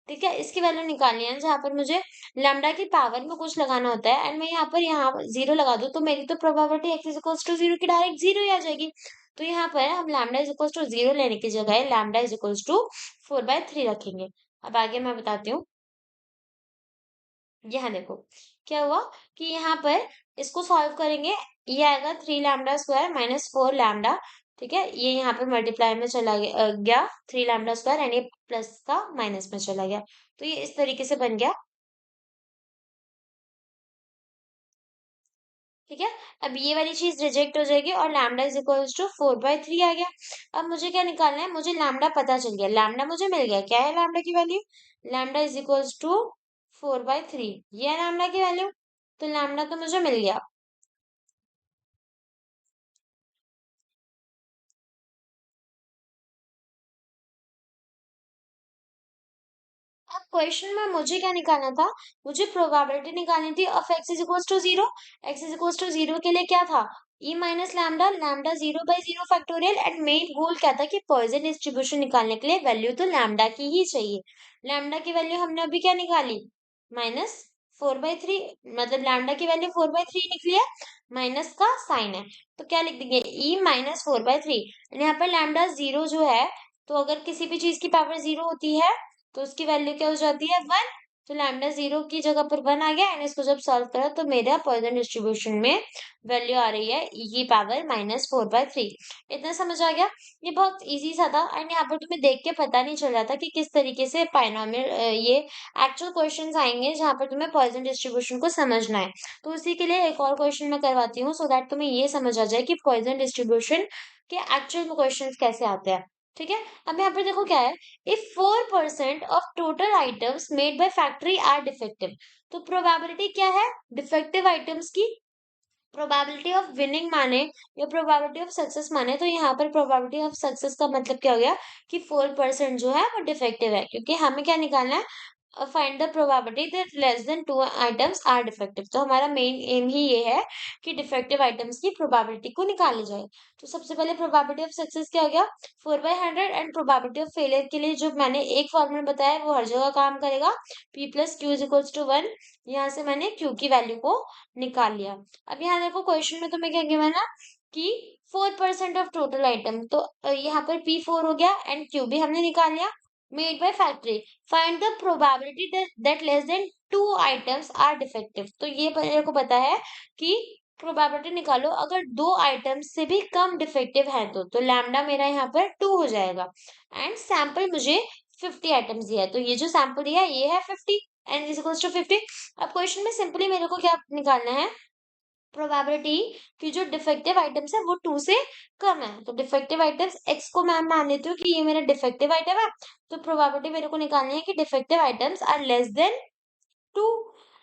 ठीक है, इसकी वैल्यू निकालनी है, जहां पर मुझे लैम्डा की पावर में कुछ लगाना होता है, एंड मैं यहाँ जीरो लगा दूं तो मेरी तो probability x is equal to zero की डायरेक्ट जीरो ही आ जाएगी। तो यहाँ पर हम lambda is equal to zero लेने की जगह lambda is equal to four by three रखेंगे। अब आगे मैं बताती हूँ। यहाँ देखो क्या हुआ कि यहाँ पर इसको सॉल्व करेंगे, ये आएगा three lambda square minus four lambda. ठीक है, ये यहाँ पर मल्टीप्लाई में चला गया 3 लैम्डा स्क्वायर एंड ये प्लस का माइनस में चला गया। तो ये इस तरीके से बन गया। ठीक है, अब ये वाली चीज रिजेक्ट हो जाएगी और लैम्डा इज इक्वल्स टू 4/3 आ गया। अब मुझे क्या निकालना है, मुझे लैम्डा पता चल गया, लैम्डा मुझे मिल गया। क्या है लैम्डा की value? Lambda is equals to 4/3, ये है लैम्डा की वैल्यू। तो लैम्डा तो मुझे मिल गया। अब क्वेश्चन में मुझे क्या निकालना था, मुझे प्रोबेबिलिटी निकालनी थी of x is equals to zero. X is equals to zero के लिए क्या था, e minus lambda, lambda 0/0 factorial. And main goal क्या था कि पॉइजन डिस्ट्रीब्यूशन निकालने के लिए वैल्यू तो लैम्डा की ही चाहिए। लैम्डा की वैल्यू हमने अभी क्या निकाली, -4/3, मतलब लैम्डा की वैल्यू 4/3 निकली है, माइनस का साइन है। तो क्या लिख देंगे, ई -4/3। यहाँ पर लैम्डा जीरो जो है, तो अगर किसी भी चीज की पावर जीरो होती है तो उसकी वैल्यू क्या हो जाती है, 1। तो लैम्डा जीरो की जगह पर 1 आ गया एंड इसको जब सॉल्व करा तो मेरा पॉइजन डिस्ट्रीब्यूशन में वैल्यू आ रही है ई की पावर -4/3। इतना समझ आ गया? ये बहुत इजी सा था एंड यहाँ पर तुम्हें देख के पता नहीं चल रहा था कि किस तरीके से पाइनोमियल ये एक्चुअल क्वेश्चंस आएंगे जहाँ पर तुम्हें पॉइजन डिस्ट्रीब्यूशन को समझना है। तो उसी के लिए एक और क्वेश्चन मैं करवाती हूँ सो दैट तुम्हें ये समझ आ जाए कि पॉइजन डिस्ट्रीब्यूशन के एक्चुअल में क्वेश्चंस कैसे आते हैं। ठीक है, अब यहाँ पर देखो क्या है, if 4% of total items made by factory are defective, तो प्रोबेबिलिटी क्या है डिफेक्टिव आइटम्स की, प्रोबेबिलिटी ऑफ विनिंग माने या प्रोबेबिलिटी ऑफ सक्सेस माने, तो यहाँ पर प्रोबेबिलिटी ऑफ सक्सेस का मतलब क्या हो गया कि 4% जो है वो डिफेक्टिव है, क्योंकि हमें क्या निकालना है, find the probability that less than 2 items are defective. तो हमारा मेन एम ही ये है कि डिफेक्टिव आइटम्स की प्रोबेबिलिटी को निकाली जाए। तो सबसे पहले प्रोबेबिलिटी ऑफ सक्सेस क्या हो गया, 4/100। एंड प्रोबेबिलिटी ऑफ फेलियर के लिए जो मैंने एक फॉर्मूला बताया है वो हर जगह काम करेगा, p plus q is equals to 1। यहाँ से मैंने q की वैल्यू को निकाल लिया। अब यहाँ देखो क्वेश्चन में तुम्हें क्या गिवन है कि 4% ऑफ टोटल आइटम, तो यहाँ पर p4 हो गया एंड q भी हमने निकाल लिया। Made by factory, find the probability that less than 2 items are defective. तो ये मेरे को पता है कि प्रोबेबिलिटी निकालो अगर 2 आइटम्स से भी कम डिफेक्टिव है तो लैम्डा मेरा यहाँ पर 2 हो जाएगा। एंड सैंपल मुझे 50 आइटम्स दिया है, तो ये जो सैंपल दिया है ये है 50 एंड इज इक्वल्स टू 50। अब क्वेश्चन में सिंपली मेरे को क्या निकालना है, प्रोबेबिलिटी कि जो डिफेक्टिव आइटम्स है वो 2 से कम है। तो डिफेक्टिव आइटम्स एक्स को मैं मान लेती हूँ कि ये मेरा डिफेक्टिव आइटम है, तो प्रोबेबिलिटी मेरे को निकालनी है कि defective items are less than 2।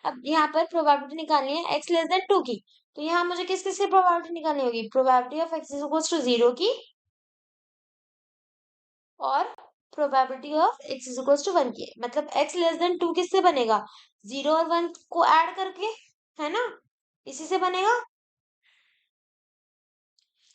अब यहाँ पर प्रोबेबिलिटी निकालनी है एक्स लेस देन 2 की, तो यहाँ मुझे किस किस की प्रोबेबिलिटी निकालनी होगी, probability of x is equals to 0 की और probability of x is equals to 1 की। मतलब एक्स लेस देन 2 किससे बनेगा, 0 और 1 को ऐड करके, है ना, इसी से बनेगा।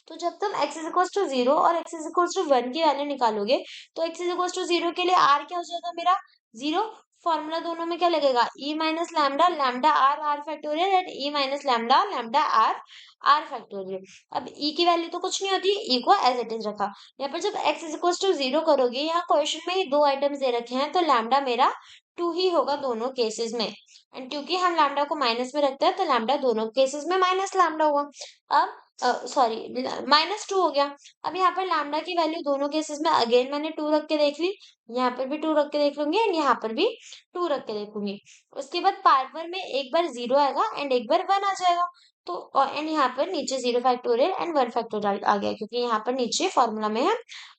तो जब तुम x इज इक्वल्स टू 0 और x इज इक्वल्स टू 1 की वैल्यू निकालोगे तो x इज इक्वल्स टू 0 के लिए r क्या हो जाएगा मेरा, 0। फॉर्मूला दोनों में क्या लगेगा, e minus lambda, lambda r, r factorial and e minus lambda, lambda r, r factorial. अब e की वैल्यू तो कुछ नहीं होती, e को एज इट इज रखा। यहाँ पर जब x इज इक्वल्स टू 0 करोगे, यहाँ क्वेश्चन में ही 2 आइटम्स दे रखे हैं तो लैम्डा मेरा 2 ही होगा दोनों केसेस में। एंड क्योंकि हम लैम्डा को माइनस में रखते हैं तो लैम्डा दोनों केसेस में माइनस लैम्डा हुआ। अब सॉरी, -2 हो गया। अब यहाँ पर लैम्डा की वैल्यू दोनों केसेस में अगेन मैंने 2 रख के देख ली, यहाँ पर भी 2 रख के देख लूंगी एंड यहाँ पर भी 2 रख के देखूंगी। उसके बाद पावर में एक बार 0 आएगा एंड एक बार 1 आ जाएगा। तो एंड यहाँ पर नीचे 0 फैक्टोरियल एंड 1 फैक्टोरियल आ गया, क्योंकि यहाँ पर नीचे फॉर्मूला में हम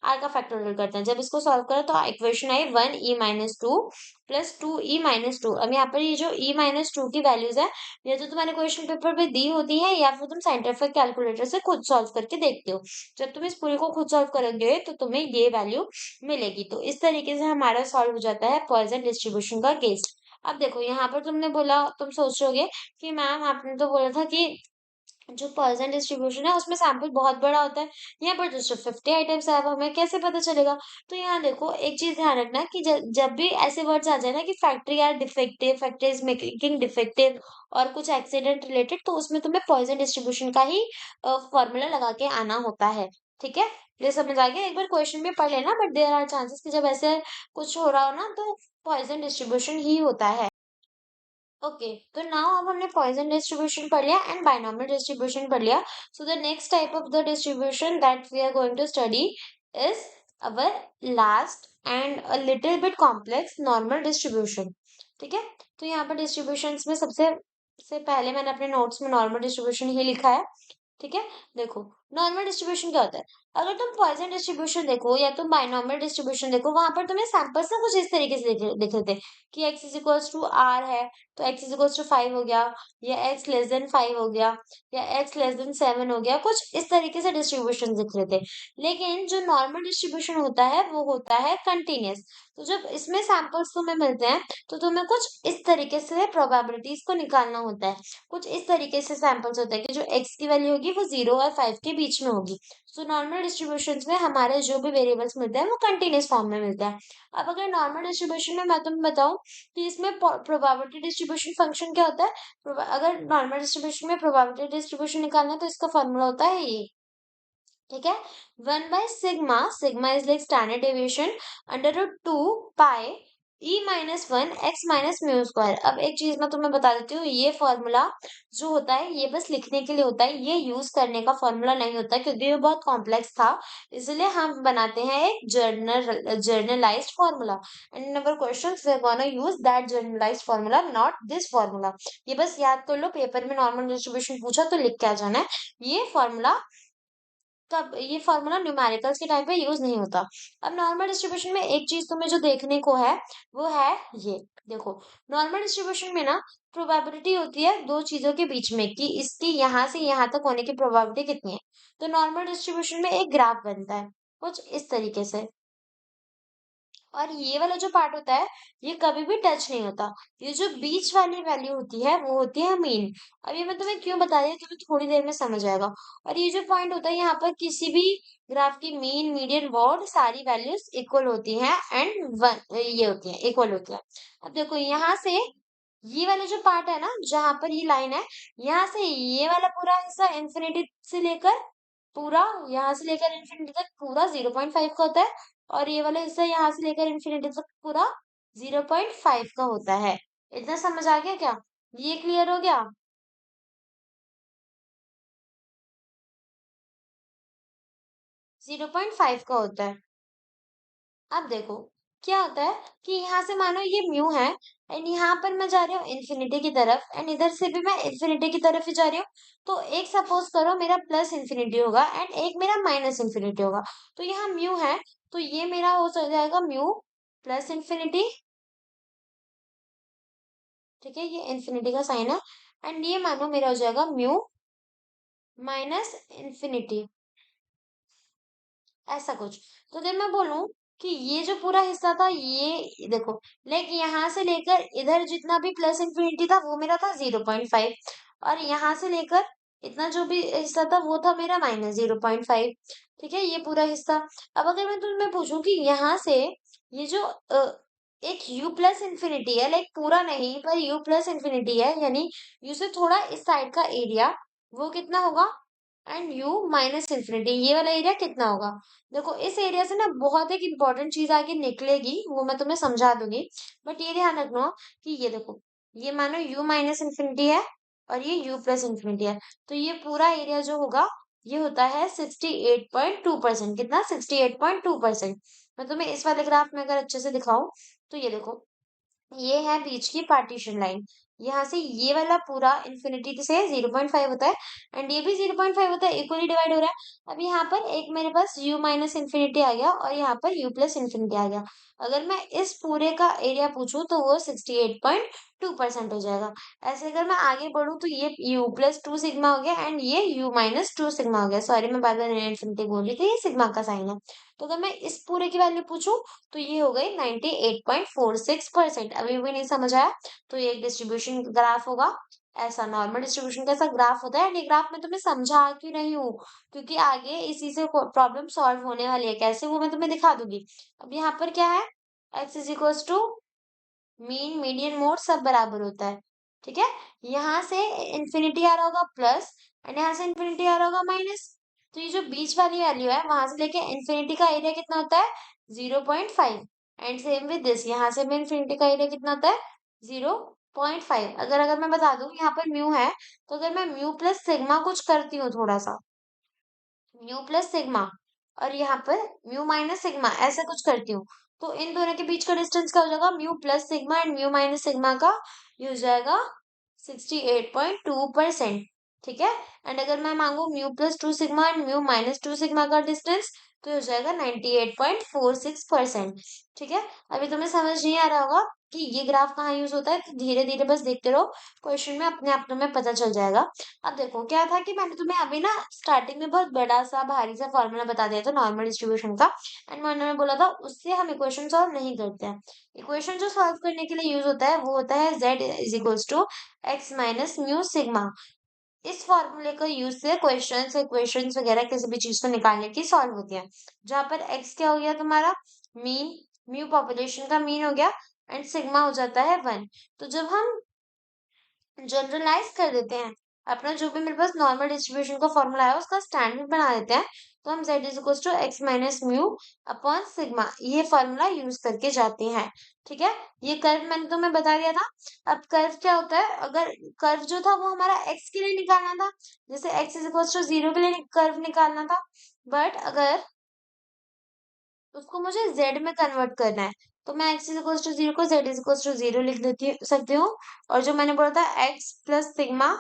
r का फैक्टोरियल करते हैं। जब इसको सॉल्व करो तो इक्वेशन आई 1e-2 प्लस 2e-2। अब यहाँ पर ये जो e-2 की वैल्यूज है, या तो तुम्हारे क्वेश्चन पेपर पे दी होती है या फिर तुम साइंटिफिक कैलकुलेटर से खुद सॉल्व करके देखते हो। जब तुम इस पूरे को खुद सॉल्व करोगे तो तुम्हें ये वैल्यू मिलेगी। तो इस तरीके से हमारा सॉल्व हो जाता है पॉइजन डिस्ट्रीब्यूशन का केस। अब देखो यहाँ पर तुमने बोला, तुम सोच रहोगे कि मैम आपने तो बोला था कि जो पॉइजन डिस्ट्रीब्यूशन है उसमें सैंपल बहुत बड़ा होता है, यहाँ पर तो सिर्फ 50 आइटम्स है, अब हमें कैसे पता चलेगा। तो यहाँ देखो एक चीज ध्यान रखना कि जब भी ऐसे वर्ड्स आ जाए ना कि factory are defective, factory is making defective और कुछ एक्सीडेंट रिलेटेड, तो उसमें तुम्हें पॉइजन डिस्ट्रीब्यूशन का ही फॉर्मूला लगा के आना होता है। ठीक है, ये समझ आ गया? एक बार क्वेश्चन में पढ़ लेना, बट देयर आर चांसेस कि जब ऐसे कुछ हो रहा हो ना तो पॉइजन डिस्ट्रीब्यूशन ही होता है। ओके, तो नाउ अब हमने पॉइजन डिस्ट्रीब्यूशन पढ़ लिया एंड बाइनॉमियल डिस्ट्रीब्यूशन पढ़ लिया. So the next type of the distribution that we are going to study is our last and a little bit complex normal distribution. ठीक है, तो यहाँ पर डिस्ट्रीब्यूशंस में सबसे से पहले मैंने अपने नोट्स में नॉर्मल डिस्ट्रीब्यूशन ही लिखा है. ठीक है, देखो नॉर्मल डिस्ट्रीब्यूशन क्या होता है. अगर तुम पॉइजन डिस्ट्रीब्यूशन देखो या तुम बाइनॉमियल डिस्ट्रीब्यूशन देखो, वहां पर तुम्हें सैंपल्स ना कुछ इस तरीके से दिख रहे थे कि x is equals to r है, तो x इज इक्वल्स टू 5 हो गया, या x लेस देन 5 हो गया, या x लेस देन 7 हो गया, कुछ इस तरीके से डिस्ट्रीब्यूशन दिख रहे थे. लेकिन जो नॉर्मल डिस्ट्रीब्यूशन होता है वो होता है कंटिन्यूअस. तो जब इसमें सैंपल्स तुम्हें मिलते हैं तो तुम्हें कुछ इस तरीके से प्रोबेबिलिटीज को निकालना होता है. कुछ इस तरीके से सैंपल्स होते हैं कि जो x की वैल्यू होगी वो 0 और 5 के बीच में होगी. सो नॉर्मल डिस्ट्रीब्यूशंस में हमारे जो भी वेरिएबल्स मिलते हैं वो कंटिन्यूअस फॉर्म में मिलते हैं. अब अगर नॉर्मल डिस्ट्रीब्यूशन में मैं तुम्हें बताऊं कि इसमें प्रोबेबिलिटी डिस्ट्रीब्यूशन फंक्शन क्या होता है. अगर नॉर्मल डिस्ट्रीब्यूशन में प्रोबेबिलिटी डिस्ट्रीब्यूशन निकालना है तो इसका फॉर्मूला होता है ये. ठीक है, 1/सिग्मा. Sigma is like standard deviation under root 2 pi e minus one X minus mu square. अब एक चीज मैं तुम्हें बता देती हूँ, ये फॉर्मूला जो होता है ये बस लिखने के लिए होता है, ये यूज करने का फॉर्मूला नहीं होता क्योंकि ये बहुत कॉम्प्लेक्स था. इसलिए हम बनाते हैं एक generalised formula. And in our questions we are gonna use that generalised formula, not this formula. ये बस याद कर लो, पेपर में नॉर्मल डिस्ट्रीब्यूशन पूछा तो लिख के आ जाना है. ये फॉर्मूला तब ये फॉर्मूला न्यूमेरिकल्स के टाइम पे यूज नहीं होता. अब नॉर्मल डिस्ट्रीब्यूशन में एक चीज तुम्हें जो देखने को है वो है ये. देखो नॉर्मल डिस्ट्रीब्यूशन में ना प्रोबेबिलिटी होती है दो चीजों के बीच में कि इसकी यहाँ से यहाँ तक होने की प्रोबेबिलिटी कितनी है. तो नॉर्मल डिस्ट्रीब्यूशन में एक ग्राफ बनता है कुछ इस तरीके से, और ये वाला जो पार्ट होता है ये कभी भी टच नहीं होता. ये जो बीच वाली वैल्यू होती है वो होती है मीन. अब ये मैं तुम्हें क्यों बता रही हूँ तुम्हें थोड़ी देर में समझ आएगा. और ये जो पॉइंट होता है यहाँ पर किसी भी ग्राफ की मीन मीडियन मॉड सारी वैल्यूज इक्वल होती हैं एंड वन ये होती है इक्वल होती है. अब देखो यहाँ से ये वाला जो पार्ट है ना जहां पर ये लाइन है, यहाँ से ये वाला पूरा हिस्सा इंफिनिटी से लेकर पूरा यहाँ से लेकर इंफिनिटी तक पूरा 0.5 का होता है, और ये वाला हिस्सा यहाँ से लेकर इंफिनिटी तक पूरा 0.5 का होता है. इतना समझ आ गया क्या? ये क्लियर हो गया? 0.5 का होता है. अब देखो क्या होता है कि यहाँ से मानो ये म्यू है एंड यहाँ पर मैं जा रही हूँ इन्फिनिटी की तरफ एंड इधर से भी मैं इन्फिनिटी की तरफ ही जा रही हूँ. तो एक सपोज करो मेरा प्लस इन्फिनिटी होगा एंड एक मेरा माइनस इन्फिनिटी होगा. तो यहाँ म्यू है तो ये मेरा हो जाएगा म्यू प्लस इन्फिनिटी. ठीक है, ये इन्फिनिटी का साइन है. एंड ये मानो मेरा हो जाएगा म्यू माइनस इन्फिनिटी, ऐसा कुछ. तो जब मैं बोलूं कि ये जो पूरा हिस्सा था ये देखो लाइक यहाँ से लेकर इधर जितना भी प्लस इंफिनिटी था वो मेरा था 0.5, और यहाँ से लेकर इतना जो भी हिस्सा था वो था मेरा -0.5. ठीक है, ये पूरा हिस्सा. अब अगर मैं तुम्हें पूछूं कि यहाँ से ये जो एक u प्लस इंफिनिटी है लाइक पूरा नहीं पर u प्लस इंफिनिटी है, यानी u से थोड़ा इस साइड का एरिया वो कितना होगा एंड u माइनस इन्फिनिटी ये वाला एरिया कितना होगा. देखो इस एरिया से ना बहुत एक इंपॉर्टेंट चीज आगे निकलेगी वो मैं तुम्हें समझा दूंगी. बट ये ध्यान रखना कि ये देखो ये मानो u माइनस इन्फिनिटी है और ये u प्लस इन्फिनिटी है. तो ये पूरा एरिया जो होगा ये होता है 68.2%. कितना? 68.2%. मैं तुम्हें इस वाले ग्राफ में अगर अच्छे से दिखाऊं तो ये देखो ये है बीच की पार्टीशन लाइन. यहाँ से ये वाला पूरा इंफिनिटी से 0.5 होता है एंड ये भी 0.5 होता है, इक्वली डिवाइड हो रहा है. अब यहाँ पर एक मेरे पास u माइनस इन्फिनिटी आ गया और यहाँ पर u प्लस इन्फिनिटी आ गया. अगर मैं इस पूरे का एरिया पूछूं तो वो 68.2% हो जाएगा. ऐसे अगर मैं आगे बढ़ूं तो ये u प्लस 2 सिग्मा हो गया एंड ये u माइनस 2 सिग्मा हो गया. सॉरी मैं बार बार इन्फिनिटी बोल रही थी, ये सिग्मा का साइन है. तो अगर मैं इस पूरे की वैल्यू पूछूं तो ये हो गई 98.46%. अभी भी नहीं समझ आया तो ये एक डिस्ट्रीब्यूशन ग्राफ होगा. ऐसा नॉर्मल डिस्ट्रीब्यूशन का ऐसा ग्राफ होता है एंड ये ग्राफ मैं तुम्हें समझा क्यों रही हूँ क्योंकि आगे इसी से प्रॉब्लम सॉल्व होने वाली है. कैसे वो मैं तुम्हें दिखा दूंगी. अब यहाँ पर क्या है, x is equals to mean median mode सब बराबर होता है. ठीक है, यहाँ से इंफिनिटी आ रहा होगा प्लस एंड यहाँ से इंफिनिटी आ रहा होगा माइनस. तो ये जो बीच वाली वैल्यू है वहां से लेके इंफिनिटी का एरिया कितना होता है 0.5. एंड सेम विद दिस यहाँ से भी इंफिनिटी का एरिया कितना होता है 0. 0.5। अगर मैं बता दूं यहाँ पर म्यू है, तो अगर मैं म्यू प्लस सिग्मा कुछ करती हूँ थोड़ा सा, म्यू प्लस सिग्मा, और यहाँ पर म्यू माइनस सिग्मा ऐसा कुछ करती हूँ, तो इन दोनों के बीच का डिस्टेंस क्या हो जाएगा, mu plus sigma and mu minus sigma का ये हो जाएगा 68.2%। ठीक है। एंड अगर मैं मांगू mu plus two sigma and mu minus two sigma का डिस्टेंस, तो ये हो जाएगा 98.46%। ठीक है। अभी तुम्हें समझ नहीं आ रहा होगा कि ये ग्राफ कहाँ यूज होता है, तो धीरे धीरे बस देखते रहो, क्वेश्चन में अपने आप तुम्हें पता चल जाएगा। अब देखो क्या था कि मैंने तुम्हें अभी ना स्टार्टिंग में बहुत बड़ा सा भारी सा फॉर्मूला बता दिया था नॉर्मल डिस्ट्रीब्यूशन का, एंड मैंने बोला था उससे हम इक्वेशन सॉल्व नहीं करते हैं। इक्वेशन जो सॉल्व करने के लिए यूज होता है वो होता है z is equals to x minus mu sigma. इस फॉर्मूले का यूज से क्वेश्चंस इक्वेशंस वगैरह किसी भी चीज को निकालने की सॉल्व होती है। जहां पर x क्या हो गया तुम्हारा, मीन, म्यू पॉपुलेशन का मीन हो गया, एंड सिग्मा हो जाता है 1। तो जब हम जनरलाइज कर देते हैं, अपना जो भी मेरे पास नॉर्मल डिस्ट्रीब्यूशन का फॉर्मूला है उसका स्टैंडर्ड बना देते हैं, तो हम z is equal to x minus mu upon sigma ये फॉर्मूला यूज करके जाते हैं। ठीक है। ये कर्व मैंने तुम्हें बता दिया था। अब कर्व क्या होता है, अगर कर्व जो था वो हमारा x के लिए निकालना था, जैसे x इज इक्वल टू 0 के लिए कर्व निकालना था, बट अगर उसको मुझे z में कन्वर्ट करना है, तो मैं x इज इक्वल टू 0 को z इज इक्वल टू 0 लिख देती सकती हूँ। और जो मैंने बोला था x प्लस सिग्मा,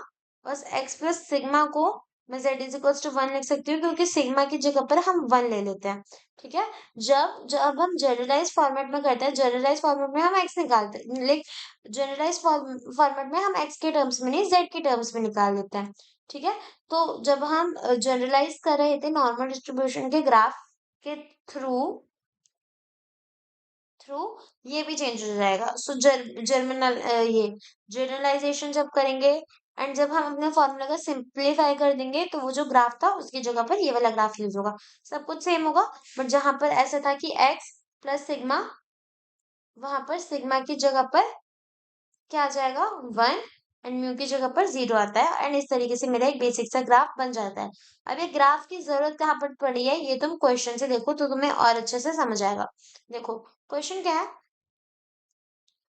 बस x प्लस सिग्मा को मैं z इज इक्वल टू 1 लिख सकती हूँ, क्योंकि सिग्मा की जगह पर हम 1 ले लेते हैं। ठीक है। जब जब हम जनरलाइज फॉर्मेट में करते हैं, जनरलाइज फॉर्मेट में हम x निकालते हैं, लेकिन जनरलाइज फॉर्मेट में हम x के टर्म्स में नहीं z के टर्म्स में निकाल देते हैं। ठीक है। तो जब हम जनरलाइज कर रहे थे नॉर्मल डिस्ट्रीब्यूशन के ग्राफ के थ्रू थ्रू ये भी चेंज हो जाएगा। सो जर्मिनल ये जनरलाइजेशन जब करेंगे एंड जब हम अपने फॉर्मूला का सिंप्लीफाई कर देंगे, तो वो जो ग्राफ था उसकी जगह पर ये वाला ग्राफ यूज होगा। सब कुछ सेम होगा, बट जहां पर ऐसा था कि x प्लस सिग्मा, वहां पर सिग्मा की जगह पर क्या आ जाएगा 1, एंड म्यू की जगह पर 0 आता है, एंड इस तरीके से मेरा एक बेसिक सा ग्राफ बन जाता है। अब ये ग्राफ की जरूरत कहाँ पर पड़ी है, ये तुम क्वेश्चन से देखो तो तुम्हें और अच्छे से समझ आएगा। देखो क्वेश्चन क्या है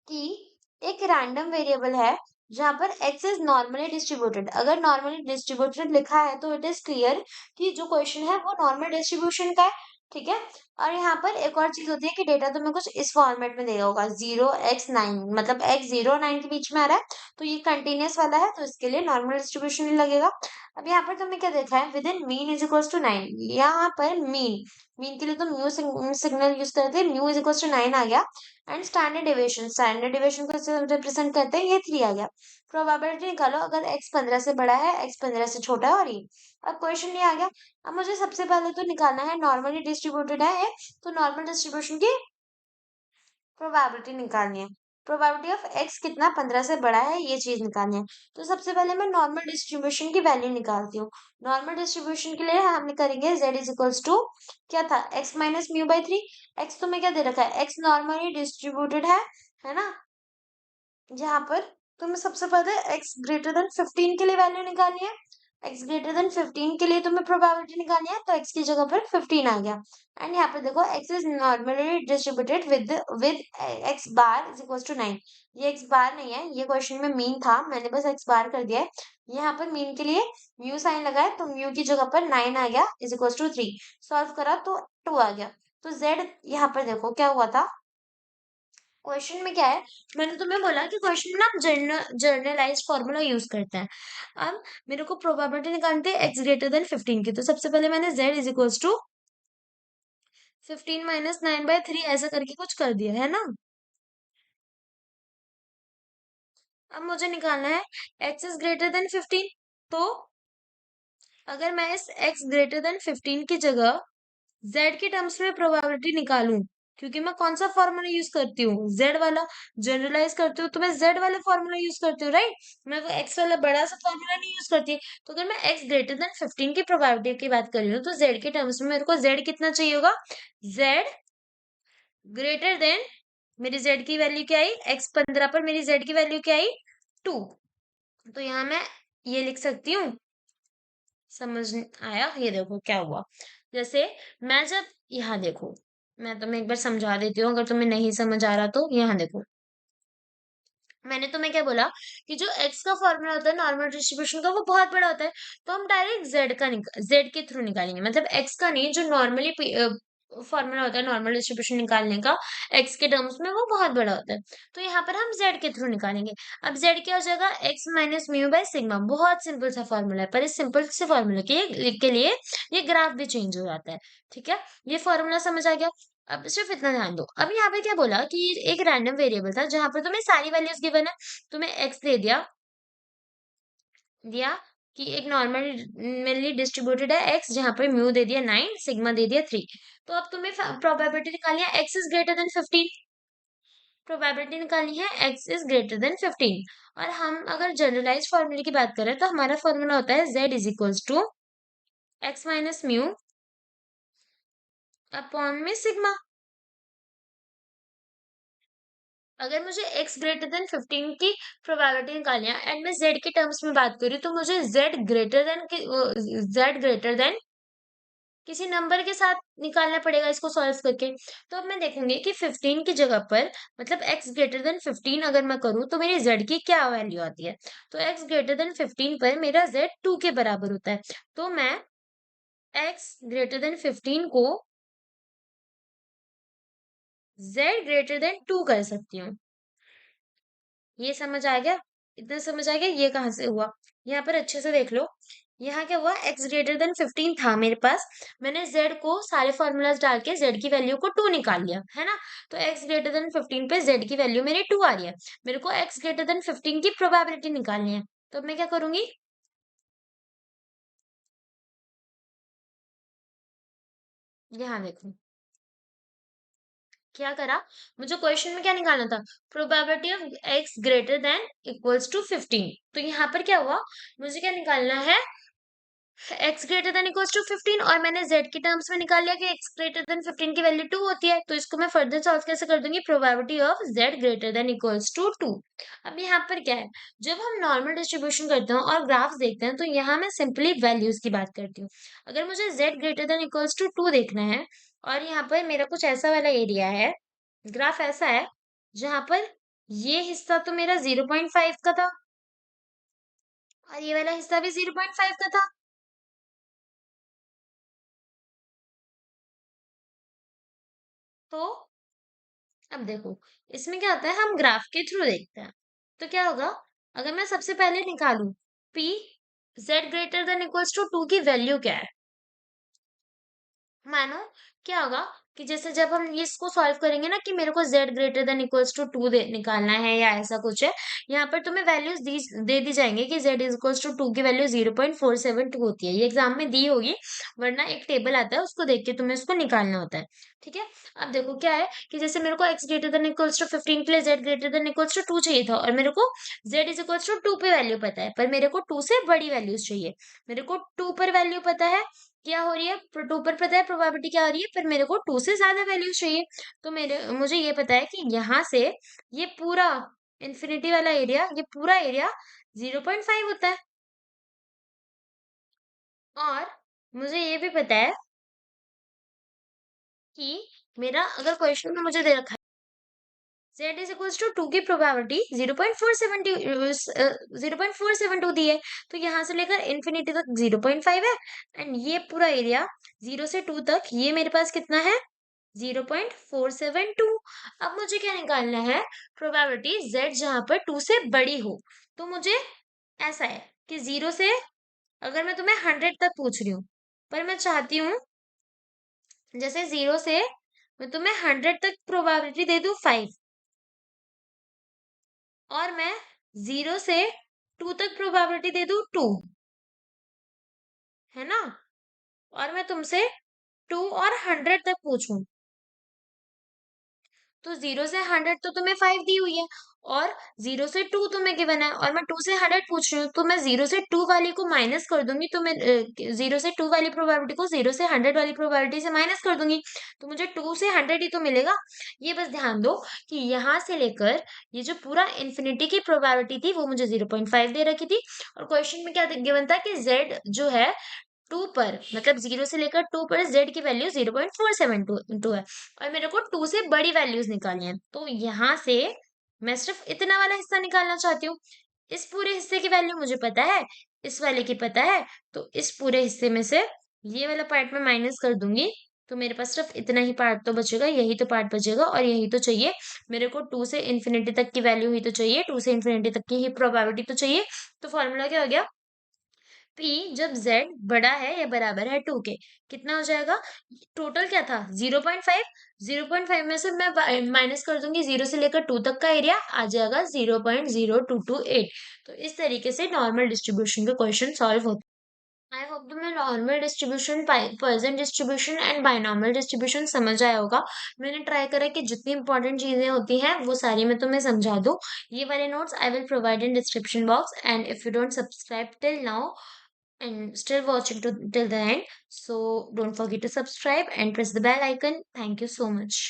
कि एक रैंडम वेरिएबल है जहां पर x इज नॉर्मली डिस्ट्रीब्यूटेड। अगर नॉर्मली डिस्ट्रीब्यूटेड लिखा है तो इट इज क्लियर कि जो क्वेश्चन है वो नॉर्मल डिस्ट्रीब्यूशन का है। ठीक है। और यहाँ पर एक और चीज होती है कि डेटा तुम्हें कुछ इस फॉर्मेट में देगा होगा 0x9, मतलब x 0 9 के बीच में आ रहा है, तो ये कंटिन्यूस वाला है, तो इसके लिए नॉर्मल डिस्ट्रीब्यूशन ही लगेगा। अब यहाँ पर तुमने क्या देखा है, within mean is equal to 9, यहाँ पर मीन, मीन के लिए तो म्यू सिग्नल यूज करते हैं, म्यू इज इक्वल टू 9 आ गया। एंड स्टैंडर्ड डेविएशन को रिप्रेजेंट करते हैं, ये 3 आ गया। प्रोबेबिलिटी निकालो अगर x 15 से बड़ा है, x 15 से छोटा है, और ये अब क्वेश्चन ये आ गया। अब मुझे सबसे पहले तो निकालना है नॉर्मली डिस्ट्रीब्यूटेड है ये, तो नॉर्मल डिस्ट्रीब्यूशन की प्रोबेबिलिटी निकालनी है। प्रोबेबिलिटी ऑफ x कितना 15 से बड़ा है ये चीज निकालनी है। तो सबसे पहले मैं नॉर्मल डिस्ट्रीब्यूशन की वैल्यू निकालती हूँ। नॉर्मल डिस्ट्रीब्यूशन के लिए हम करेंगे z इज इक्वल्स टू क्या था, x minus mu by 3। x तुम्हें क्या दे रखा है, x नॉर्मली डिस्ट्रीब्यूटेड है ना। यहाँ पर तुम्हें सबसे पहले x ग्रेटर देन 15 के लिए वैल्यू निकालनी है। x ग्रेटर देन 15 के लिए तुम्हें प्रोबेबिलिटी निकालनी है, तो x की जगह पर 15 आ गया। एंड यहाँ पर देखो x is normally distributed with x bar is equal to 9। ये x बार नहीं है, ये क्वेश्चन में मीन था, मैंने बस x बार कर दिया है। यहाँ पर मीन के लिए म्यू साइन लगा है, तो म्यू की जगह पर 9 आ गया इज इक्वल टू 3। सॉल्व करा तो 2 आ गया। तो z यहाँ पर देखो क्या हुआ था, क्वेश्चन में क्या है, मैंने तुम्हें बोला कि क्वेश्चन में ना हम जर्नलाइज्ड फॉर्मूला यूज करते हैं। अब मेरे को प्रोबेबिलिटी निकालनी थी x ग्रेटर देन 15 की, तो सबसे पहले मैंने z is equals to 15 minus 9/3 ऐसा करके कुछ कर दिया है ना। अब मुझे निकालना है x इज ग्रेटर देन 15, तो अगर मैं इस x ग्रेटर देन 15 की जगह z के टर्म्स में प्रोबेबिलिटी निकालूं, क्योंकि मैं कौन सा फॉर्मूला यूज करती हूँ, z वाला, जनरलाइज करती हूँ तो मैं z वाले फॉर्मूला यूज करती हूँ, राइट। मैं वो x वाला बड़ा सा फॉर्मूला नहीं यूज करती। तो अगर मैं x ग्रेटर देन 15 की प्रोबेबिलिटी की बात कर रही हूँ, तो z के टर्म्स में मेरे को z कितना चाहिए होगा, z ग्रेटर देन, मेरी z की वैल्यू क्या आई, x 15 पर मेरी z की वैल्यू क्या आई 2। तो यहाँ मैं ये लिख सकती हूँ। समझ आया, ये देखो क्या हुआ। जैसे मैं जब, यहाँ देखो, मैं तुम्हें एक बार समझा देती हूँ अगर तुम्हें नहीं समझ आ रहा तो, यहाँ देखो। मैंने तुम्हें क्या बोला कि जो एक्स का फॉर्मूला होता है नॉर्मल डिस्ट्रीब्यूशन का वो बहुत बड़ा होता है, तो हम डायरेक्ट जेड के थ्रू निकालेंगे, मतलब एक्स का नहीं, जो नॉर्मली फॉर्मूला होता है नॉर्मल डिस्ट्रीब्यूशन निकालने का एक्स के टर्म्स में वो बहुत बड़ा होता है, तो यहाँ पर हम जेड के थ्रू निकालेंगे। अब जेड क्या हो जाएगा, x minus mu by sigma, बहुत सिंपल सा फॉर्मूला है, पर इस सिंपल से फॉर्मूला के लिए ये ग्राफ भी चेंज हो जाता है। ठीक है, ये फॉर्मूला समझ आ गया। अब सिर्फ इतना ध्यान दो, अब यहाँ पे क्या बोला कि एक रैंडम वेरिएबल था जहां पर तुम्हें सारी वैल्यूज गिवन है, तुम्हें एक्स दे दिया दिया कि एक नॉर्मली डिस्ट्रीब्यूटेड है एक्स, जहां पर म्यू दे दिया 9, सिग्मा दे दिया 3। तो अब तुम्हें प्रोबेबिलिटी निकालनी है x is greater than 15, probability निकालनी है एक्स इज ग्रेटर देन 15। और हम अगर जनरलाइज फॉर्मूले की बात करें तो हमारा फॉर्मूला होता है z is equals to x minus mu upon में सिग्मा। अगर मुझे x ग्रेटर देन 15 की प्रोबेबिलिटी निकालनी है एंड मैं z के टर्म्स में बात करूँ तो मुझे z ग्रेटर देन किसी नंबर के साथ निकालना पड़ेगा इसको सॉल्व करके। तो अब मैं देखूंगी कि 15 की जगह पर, मतलब x ग्रेटर देन 15 अगर मैं करूँ तो मेरी z की क्या वैल्यू आती है। तो x ग्रेटर देन 15 पर मेरा z 2 के बराबर होता है, तो मैं x ग्रेटर देन 15 को z ग्रेटर देन 2 कर सकती हूँ। ये समझ आ गया, इतना समझ आ गया ये कहाँ से हुआ। यहाँ पर अच्छे से देख लो, यहाँ क्या हुआ, x ग्रेटर देन 15 था मेरे पास, मैंने z को सारे फॉर्मूलाज डाल के z की वैल्यू को 2 निकाल लिया है ना। तो x ग्रेटर देन 15 पे z की वैल्यू मेरी 2 आ रही है, मेरे को x ग्रेटर देन 15 की प्रोबेबिलिटी निकालनी है। तो अब मैं क्या करूंगी, यहाँ देखो क्या करा, मुझे क्वेश्चन में क्या निकालना था, probability of x greater than equals to 15। तो यहाँ पर क्या हुआ, मुझे क्या निकालना है, x greater than equals to 15, और मैंने z के टर्म्स में निकाल लिया कि x ग्रेटर देन 15 की वैल्यू 2 होती है, तो इसको मैं फर्दर सॉल्व कैसे कर दूंगी, probability of z greater than equals to 2। अब यहाँ पर क्या है, जब हम नॉर्मल डिस्ट्रीब्यूशन करते हैं और ग्राफ्स देखते हैं तो यहाँ मैं सिंपली वैल्यूज की बात करती हूँ। अगर मुझे z greater than equals to 2 देखना है और यहाँ पर मेरा कुछ ऐसा वाला एरिया है, ग्राफ ऐसा है जहां पर ये हिस्सा तो मेरा 0.5 का था और ये वाला हिस्सा भी 0.5 का था, तो अब देखो इसमें क्या होता है, हम ग्राफ के थ्रू देखते हैं। तो क्या होगा, अगर मैं सबसे पहले निकालू p z greater than equals to 2 की वैल्यू क्या है, मानो क्या होगा कि जैसे जब हम ये इसको सॉल्व करेंगे ना कि मेरे को z greater than equals to 2 निकालना है या ऐसा कुछ है, यहाँ पर तुम्हें वैल्यूज दे दी जाएंगे कि z इज इक्वल्स टू 2 की वैल्यू 0.472 होती है, ये एग्जाम में दी होगी, वरना एक टेबल आता है उसको देख के तुम्हें उसको निकालना होता है। ठीक है, अब देखो क्या है कि जैसे मेरे को x greater than equals to 15 के लिए z greater than equals to 2 चाहिए था और मेरे को z इज इक्वल्स टू 2 पे वैल्यू पता है, पर मेरे को 2 से बड़ी वैल्यूज चाहिए। मेरे को 2 पर वैल्यू पता है क्या हो रही है, 2 पर पता है प्रोबेबिलिटी क्या हो रही है, पर मेरे को 2 से ज्यादा वैल्यूज चाहिए। तो मेरे मुझे ये पता है कि यहाँ से ये पूरा इंफिनिटी वाला एरिया, ये पूरा एरिया 0.5 होता है। और मुझे ये भी पता है कि मेरा अगर क्वेश्चन में मुझे दे रखा है z इज इक्वल्स टू 2 की प्रोबेबिलिटी 0.472 दी है, तो यहाँ से लेकर इन्फिनिटी तक 0.5 है, एंड ये पूरा एरिया 0 से 2 तक ये मेरे पास कितना है, 0.472। अब मुझे क्या निकालना है, प्रोबेबिलिटी z जहां पर 2 से बड़ी हो। तो मुझे ऐसा है कि 0 से, अगर मैं तुम्हें 100 तक पूछ रही हूँ, पर मैं चाहती हूँ जैसे 0 से मैं तुम्हें 100 तक प्रोबेबिलिटी दे दूं 5, और मैं 0 से 2 तक प्रोबेबिलिटी दे दूं 2, है ना, और मैं तुमसे 2 और 100 तक पूछूं, तो 0 से 100 तो तुम्हें 5 दी हुई है, और 0 से 2 तुम्हें गिवन है, और मैं 2 से 100 पूछ रही हूँ, तो मैं 0 से 2 वाली को माइनस कर दूंगी, तो मैं 0 से 2 वाली प्रोबेबिलिटी को 0 से 100 वाली प्रोबेबिलिटी से माइनस कर दूंगी, तो मुझे 2 से 100 ही तो मिलेगा। ये बस ध्यान दो कि यहाँ से लेकर ये जो पूरा इन्फिनिटी की प्रोबेबिलिटी थी वो मुझे 0.5 दे रखी थी, और क्वेश्चन में क्या गिवन था कि z जो है 2 पर, मतलब 0 से लेकर 2 पर z की वैल्यू 0.472 है, और मेरे को 2 से बड़ी वैल्यूज निकालनी है। तो यहाँ से मैं सिर्फ इतना वाला हिस्सा निकालना चाहती हूँ। इस पूरे हिस्से की वैल्यू मुझे पता है, इस वाले की पता है, तो इस पूरे हिस्से में से ये वाला पार्ट मैं माइनस कर दूंगी, तो मेरे पास सिर्फ इतना ही पार्ट तो बचेगा, यही तो पार्ट बचेगा और यही तो चाहिए मेरे को। 2 से इन्फिनिटी तक की वैल्यू ही तो चाहिए, 2 से इन्फिनिटी तक की ही प्रोबेबिलिटी तो चाहिए। तो फॉर्मूला क्या हो गया? P जब z बड़ा है या बराबर है 2 के, कितना हो जाएगा? टोटल क्या था? 0.5। 0.5 में से मैं माइनस कर दूंगी, 0 से लेकर 2 तक का एरिया आ जाएगा 0.0228। तो इस तरीके से नॉर्मल डिस्ट्रीब्यूशन के क्वेश्चन सॉल्व होते हैं। आई होप तुम्हें normal distribution, Poisson distribution and binormal distribution समझ आया होगा। मैंने ट्राई करा कि जितनी इंपॉर्टेंट चीजें होती हैं वो सारी मैं तुम्हें समझा दूं। ये वाले notes I will provide in description box, and if you don't subscribe till now and still watching till the end, so don't forget to subscribe and press the bell icon. Thank you so much.